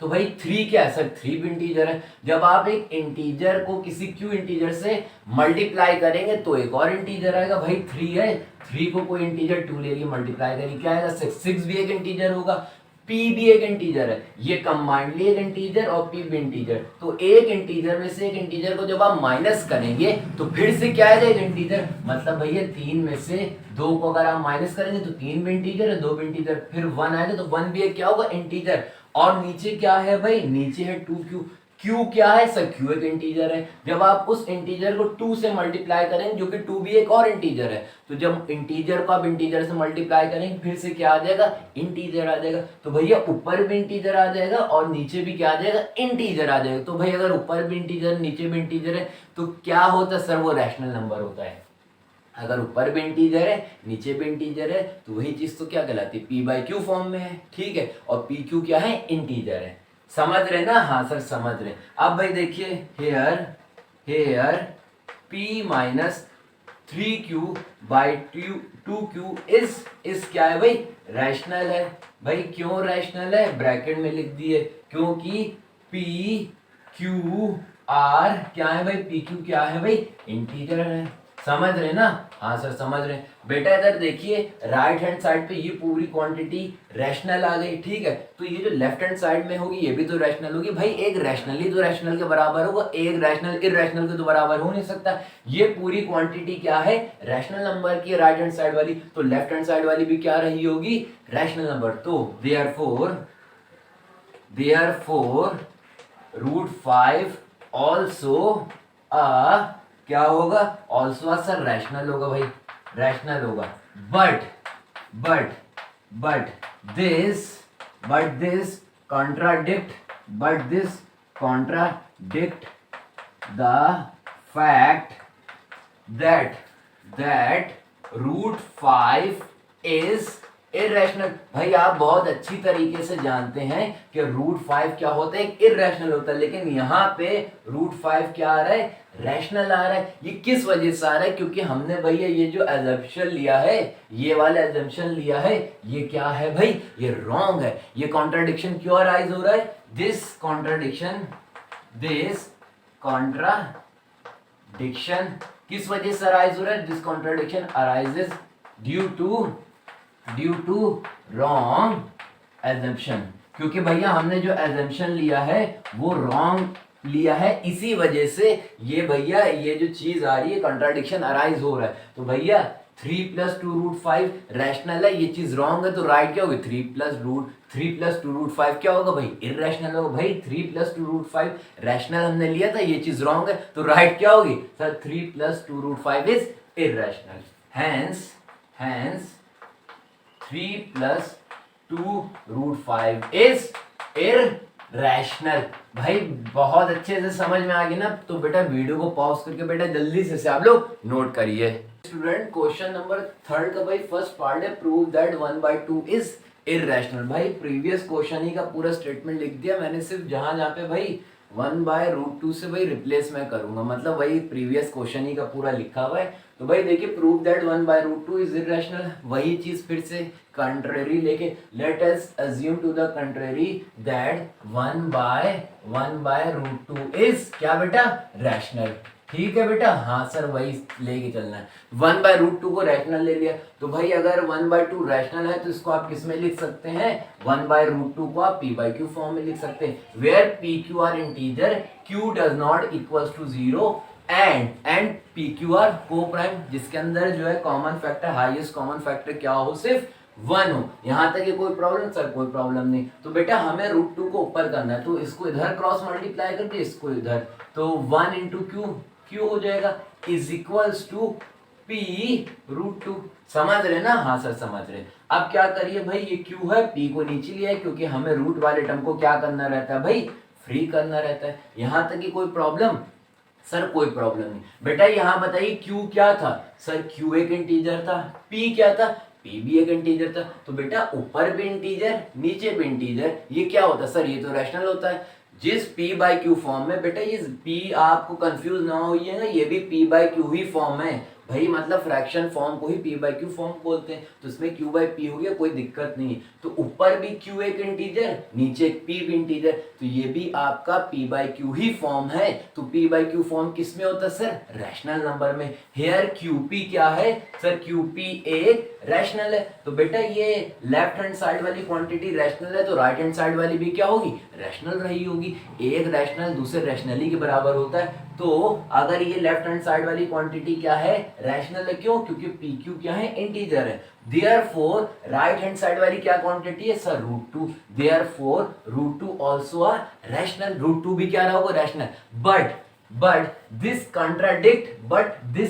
तो भाई 3 क्या है सर? 3 भी इंटीजर है। जब आप एक इंटीजर को किसी q इंटीजर से मल्टीप्लाई करेंगे तो एक और इंटीजर आएगा। भाई 3 है, 3 को कोई इंटीजर 2 ले लिए, मल्टीप्लाई करिए, क्या आएगा? 6। 6 भी एक इंटीजर होगा, p भी एक इंटीजर है, ये कंबाइंडली एक इंटीजर और p भी इंटीजर। तो एक इंटीजर में से एक इंटीजर को जब आप माइनस करेंगे तो फिर से क्या आ जाएगा? इंटीजर। मतलब भैया 3 में से 2 को अगर आप माइनस करेंगे तो 3 भी इंटीजर है, 2 भी इंटीजर, फिर 1 आएगा तो 1 भी एक क्या होगा? इंटीजर। और नीचे क्या है भाई? नीचे है 2q। q क्या है सर? q एक इंटीजर है। जब आप उस इंटीजर को 2 से मल्टीप्लाई करेंगे, जो कि 2 भी एक और इंटीजर है, तो जब इंटीजर को आप इंटीजर से मल्टीप्लाई करेंगे फिर से क्या आ जाएगा? इंटीजर आ जाएगा। तो भैया ऊपर भी इंटीजर आ जाएगा और नीचे भी क्या आ जाएगा? इंटीजर आ जाएगा। तो भाई अगर ऊपर भी इंटीजर नीचे भी इंटीजर है तो क्या होता है सर? वो रैशनल नंबर होता है। अगर ऊपर भी इंटीजर है नीचे भी इंटीजर है तो वही चीज तो क्या कहलाती है? p/q फॉर्म में है, ठीक है। और pq क्या है? इंटीजर है। समझ रहे ना? हाँ सर समझ रहे। अब भाई देखिए, hair p minus 3q/2q is क्या है भाई? रैशनल है। भाई क्यों रैशनल है? ब्रैकेट में लिख दिए, क्योंकि p q r क्या है भाई? pq क्या है भाई? इंटीजर है। समझ रहे ना? हाँ सर समझ रहे। बेटा इधर देखिए, राइट हैंड साइड पे ये पूरी क्वांटिटी रैशनल आ गई, ठीक है। तो ये जो लेफ्ट हैंड साइड में होगी ये भी तो रैशनल होगी। भाई एक रैशनल ही तो रैशनल के बराबर होगा, एक रैशनल इरैशनल के तो बराबर हो नहीं सकता। ये पूरी क्वांटिटी क्या है? रैशनल नंबर की राइट हैंड साइड वाली, तो लेफ्ट हैंड साइड वाली भी क्या रही होगी? Rational number. तो देयरफॉर √5 ऑल्सो क्या होगा? ऑल्सो सर रैशनल होगा भाई, रैशनल होगा। But this contradict the fact that √5 is irrational. भाई आप बहुत अच्छी तरीके से जानते हैं कि √5 क्या होता है? इरेशनल होता है, लेकिन यहाँ पे √5 क्या आ रहा है? रैशनल आ रहा है। ये किस वजह से आ रहा है? क्योंकि हमने भैया ये जो एजम्पशन लिया है, ये वाला एजम्पशन लिया है, ये क्या है भाई? ये रॉन्ग है। ये कॉन्ट्राडिक्शन क्यों अराइज हो रहा है? दिस कॉन्ट्राडिक्शन किस वजह से अराइज हो रहा है? This contradiction arises due to wrong assumption. क्योंकि भैया हमने जो एजम्पशन लिया है वो रॉन्ग लिया है, इसी वजह से ये भैया ये जो चीज आ रही है कॉन्ट्राडिक्शन अराइज हो रहा है। तो भैया 3 + 2√5 रैशनल है, ये चीज रॉन्ग है, तो राइट क्या होगी? 3 + 2√5 क्या होगा भाई? इररेशनल होगा। भाई 3 + 2√5 रैशनल हमने लिया था, ये चीज रॉन्ग है, तो राइट क्या होगी sir? 3 + 2√5 is irrational. Hence 3 + 2√5 is irrational. भाई बहुत अच्छे से समझ में आ गई ना? तो बेटा वीडियो को पॉज करके बेटा जल्दी से आप लोग नोट करिए। स्टूडेंट क्वेश्चन नंबर 3 का भाई फर्स्ट पार्ट है, प्रूव दैट 1/2 इज इररेशनल। भाई प्रीवियस क्वेश्चन ही का पूरा स्टेटमेंट लिख दिया मैंने, सिर्फ जहां पे भाई 1/√2 से भाई रिप्लेस मैं करूंगा, मतलब वही प्रीवियस क्वेश्चन ही का पूरा लिखा हुआ है। तो भाई देखिए, प्रूव दैट 1/√2 इज इररेशनल, वही चीज फिर से कंट्रेरी लेके, let us assume to the contrary that 1/√2 is क्या बेटा? रैशनल। ठीक है बेटा? हाँ सर वही लेके चलना है। 1/√2 को रैशनल ले लिया, तो भाई अगर 1/2 रैशनल है तो इसको आप किस में लिख सकते हैं? 1/√2 को आप p/q फॉर्म में लिख सकते हैं, where pq are integer, q does not equals to 0 and pq are coprime, जिसके अंदर जो है common factor, highest common factor क्या हो? सिर्फ 1 हो। यहाँ तक ये कोई प्रॉब्लम सर? कोई प्रॉब्लम नहीं। तो बेटा हमें √2 को ऊपर करना है, तो इसको इधर क्रॉस मल्टीप्लाई कर दे, इसको इधर, तो 1 इंटू क्यू, क्यू हो जाएगा, इज इक्वल्स टू पी √2। समझ रहे ना? हाँ सर समझ रहे। अब क्या करिए भाई, ये क्यू है, पी को नीचे लिया है क्योंकि हमें रूट वाले टर्म को क्या करना रहता है भाई, फ्री करना रहता है। यहाँ तक की कोई प्रॉब्लम? सर कोई प्रॉब्लम नहीं। बेटा यहाँ बताइए क्यू क्या था? सर क्यू एक इंटीजर था, पी क्या था? पी भी एक इंटीजर था। तो बेटा ऊपर भी इंटीजर नीचे भी इंटीजर, ये क्या होता है? सर ये तो रैशनल होता है। जिस p बाई क्यू फॉर्म में, बेटा ये p आपको कंफ्यूज ना होइएगा, ये भी p by Q he form है भाई, मतलब फ्रैक्शन फॉर्म को ही p बाई क्यू फॉर्म बोलते हैं, तो इसमें q बाई p हो गया, कोई दिक्कत नहीं है। तो ऊपर भी q एक इंटीजर, नीचे एक p भी इंटीजर, तो ये भी आपका p by Q he form है। तो p बाई क्यू फॉर्म किस में होता है सर? रैशनल नंबर में। हेयर qp क्या है सर? qp एक रैशनल है। तो बेटा ये लेफ्ट हैंड साइड वाली क्वांटिटी रैशनल है, तो राइट हैंड साइड वाली भी क्या होगी? रैशनल रही होगी। एक रैशनल दूसरे रैशनली के बराबर होता है। तो अगर ये लेफ्ट हैंड साइड वाली क्वांटिटी क्या है? रैशनल है। क्यों? क्योंकि पी क्यू क्या है? इंटीजर है। देयरफॉर राइट हैंड साइड वाली क्या क्वांटिटी है sir? √2। Therefore √2 also a rational. √2 भी क्या रहा होगा? Rational. But this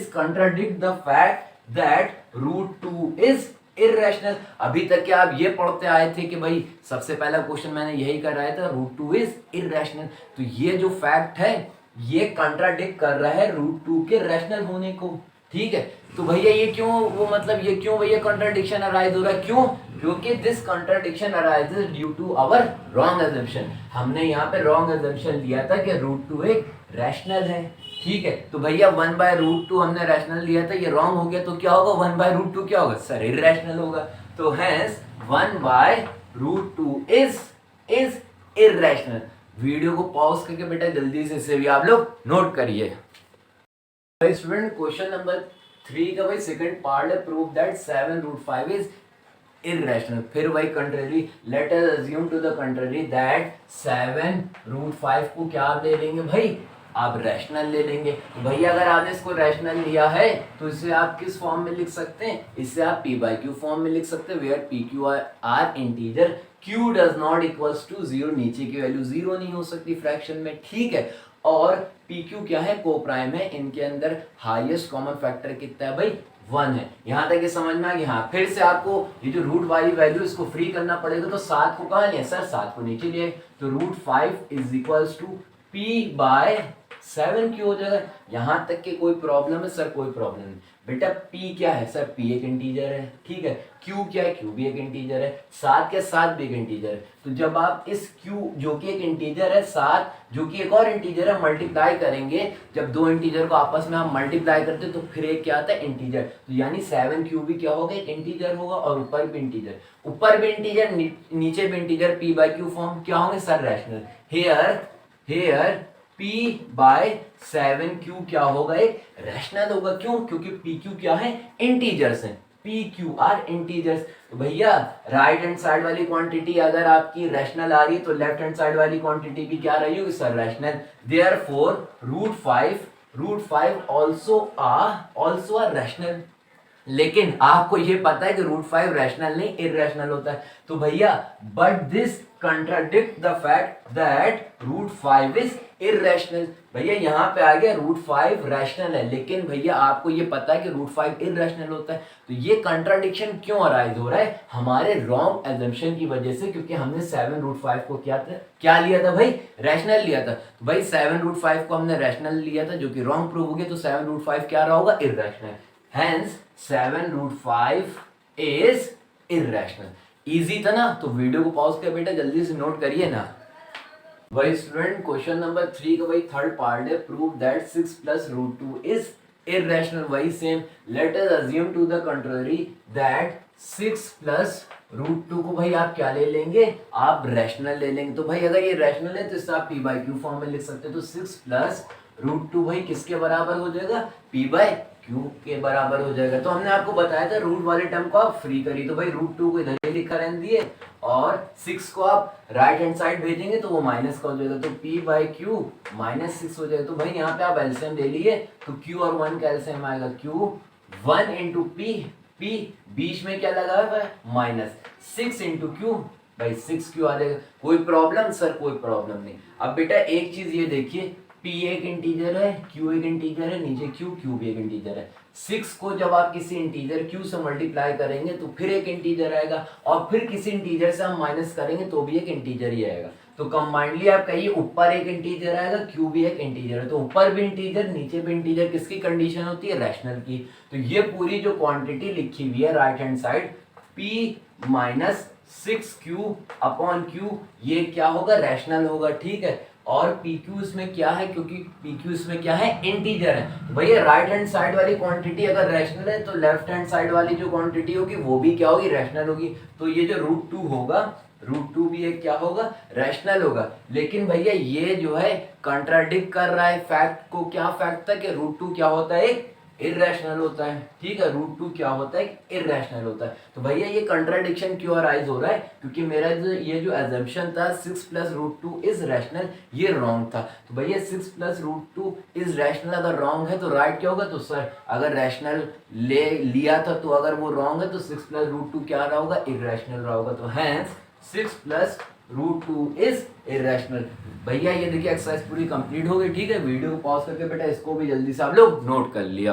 contradict the fact that √2 is irrational. अभी तक क्या आप ये पढ़ते आए थे कि भाई सबसे पहला क्वेश्चन मैंने यही कराया था, √2 इज इरेशनल। तो ये जो फैक्ट है ये कंट्राडिक्ट कर रहा है √2 के रैशनल होने को। ठीक है, तो भैया ये क्यों, वो मतलब ये क्यों भैया कंट्राडिक्शन अराइज हो रहा है? क्यों? क्योंकि this contradiction arises due to our wrong assumption. हमने यहाँ पे रॉन्ग अजम्पशन दिया था कि √2 एक रैशनल है। ठीक है, तो भैया 1/√2 हमने रैशनल लिया था, ये रॉन्ग हो गया, तो क्या होगा? 1/√2 क्या होगा सर? इरेशनल होगा। तो हेंस 1/√2 इज इरेशनल। वीडियो को पॉज करके बेटा जल्दी से इसे भी आप लोग नोट करिए। स्टूडेंट क्वेश्चन नंबर 3 का भाई सेकंड पार्ट है, प्रूव दैट 7√5 इज irrational। फिर वही contrary, let us assume to the contrary that 7√5 को क्या आप ले लेंगे भाई? आप रैशनल ले लेंगे। तो भैया अगर आपने इसको रैशनल लिया है तो इसे आप किस फॉर्म में लिख सकते हैं? इसे आप p बाई क्यू फॉर्म में लिख सकते हैं, where p q are integer, q does not equals to 0, नीचे की वैल्यू 0 नहीं हो सकती फ्रैक्शन में। ठीक है, और पी क्यू क्या है? को प्राइम है, इनके अंदर हाईएस्ट कॉमन फैक्टर कितना है भाई? 1 है। यहाँ तक ये समझ में आ गया? हाँ, फिर से आपको ये जो रूट वाली वैल्यू इसको फ्री करना पड़ेगा, तो 7 को कहाँ लिया सर? 7 को नीचे लिए, तो √5 is equals to p by 7 क्यों हो जाएगा? यहाँ तक के कोई प्रॉब्लम है सर? कोई प्रॉब्लम नहीं। बेटा p क्या है सर? p एक इंटीजर है। ठीक है, q क्या है? q भी एक इंटीजर है। 7 क्या? 7 भी एक इंटीजर है। तो जब आप इस q जो कि एक इंटीजर है, 7 जो कि एक और इंटीजर है, मल्टीप्लाई करेंगे, जब दो इंटीजर को आपस में हम मल्टीप्लाई करते हैं तो फिर एक क्या आता है? इंटीजर। तो यानी 7q भी क्या होगा? एक इंटीजर होगा, और ऊपर भी इंटीजर, ऊपर भी इंटीजर नीचे भी integer, p by Q form क्या होंगे sir? Rational. Here p by 7q क्या होगा? एक रैशनल होगा। क्यों? क्योंकि pq क्या है? इंटीजर्स हैं, pq आर इंटीजर्स। तो भैया राइट हैंड साइड वाली क्वांटिटी अगर आपकी रैशनल आ रही है तो लेफ्ट हैंड साइड वाली क्वांटिटी भी क्या रही होगी sir? Rational. Therefore √5 also a rational. लेकिन आपको ये पता है कि √5 रैशनल नहीं इरेशनल होता है। तो भैया but this contradict the fact that √5 is irrational. भैया यहाँ पे आ गया √5 रैशनल है, लेकिन भैया आपको ये पता है कि √5 इरेशनल होता है। तो ये कंट्राडिक्शन क्यों अराइज हो रहा है? हमारे रॉन्ग एजम्पशन की वजह से, क्योंकि हमने 7√5 को क्या लिया था भाई? रैशनल लिया था। तो भाई 7√5 को हमने रैशनल लिया था, जो कि रॉन्ग प्रूव हो गया, तो 7√5 क्या रहा होगा? Irrational. Hence 7√5 is irrational। Easy था ना? तो वीडियो को पॉज कर बेटा जल्दी से नोट करिए ना। वही स्टूडेंट क्वेश्चन नंबर 3 का वही थर्ड पार्ट है, prove that 6 plus √2 is irrational. वही same, let us assume to the contrary that 6 plus √2 को भाई आप क्या ले लेंगे? आप रैशनल ले लेंगे। तो भाई अगर ये रैशनल है तो इससे आप p बाई क्यू फॉर्म में लिख सकते हैं। तो 6 प्लस √2 भाई किसके बराबर हो जाएगा? p बाई क्यू के बराबर हो जाएगा। तो हमने आपको बताया था रूट वाले टर्म को आप फ्री करिए, तो भाई √2 को इधर ही लिखा रहने दिए, और 6 को आप राइट हैंड साइड भेजेंगे तो वो माइनस का हो जाएगा, तो p बाई क्यू -6 हो जाएगा। तो भाई यहाँ पे आप एलसीएम ले लिए, तो q और 1 का एलसीएम आएगा, q 1 इंटू p p, बीच में क्या लगा हुआ है माइनस 6 इंटू क्यू, भाई 6 क्यू आ जाएगा। कोई प्रॉब्लम सर? कोई प्रॉब्लम नहीं। अब बेटा एक चीज ये देखिए, p एक इंटीजर है, q एक इंटीजर है, नीचे q भी एक इंटीजर है। 6 को जब आप किसी इंटीजर q से मल्टीप्लाई करेंगे तो फिर एक इंटीजर आएगा, और फिर किसी इंटीजर से हम माइनस करेंगे तो भी एक इंटीजर ही आएगा। तो कंबाइंडली आप कहिए ऊपर एक इंटीजर आएगा, q भी एक इंटीजर है, तो ऊपर भी इंटीजर नीचे भी इंटीजर, किसकी कंडीशन होती है? रैशनल की। तो ये पूरी जो क्वांटिटी लिखी हुई है right hand side, p minus 6q upon q, ये क्या होगा? रैशनल होगा, ठीक है। और PQ इसमें क्या है? क्योंकि PQ इसमें क्या है? इंटीजर है। तो भैया राइट हैंड साइड वाली क्वांटिटी अगर रैशनल है तो लेफ्ट हैंड साइड वाली जो क्वांटिटी होगी वो भी क्या होगी? रैशनल होगी। तो ये जो √2 होगा, √2 भी एक क्या होगा? रैशनल होगा। लेकिन भैया ये जो है कंट्राडिक्ट कर रहा है फैक्ट को। क्या फैक्ट था कि √2 क्या होता है? एक इरेशनल होता है, ठीक है। √2 क्या होता है? इरेशनल होता है। तो भैया ये कंट्राडिक्शन क्यों अराइज हो रहा है? क्योंकि मेरा जो ये जो एजम्पशन था 6 प्लस √2 इज रैशनल, ये रॉन्ग था। तो भैया 6 प्लस √2 इज रैशनल अगर रॉन्ग है तो राइट क्या होगा? तो सर अगर रैशनल ले लिया था तो अगर वो रॉन्ग है तो 6 प्लस √2 क्या रहा होगा? इरेशनल रहा होगा। तो हैंस 6 प्लस √2 इज इरेशनल। भैया ये देखिए एक्सरसाइज पूरी कंप्लीट हो गई, ठीक है। वीडियो को पॉज करके बेटा इसको भी जल्दी से आप लोग नोट कर लिया।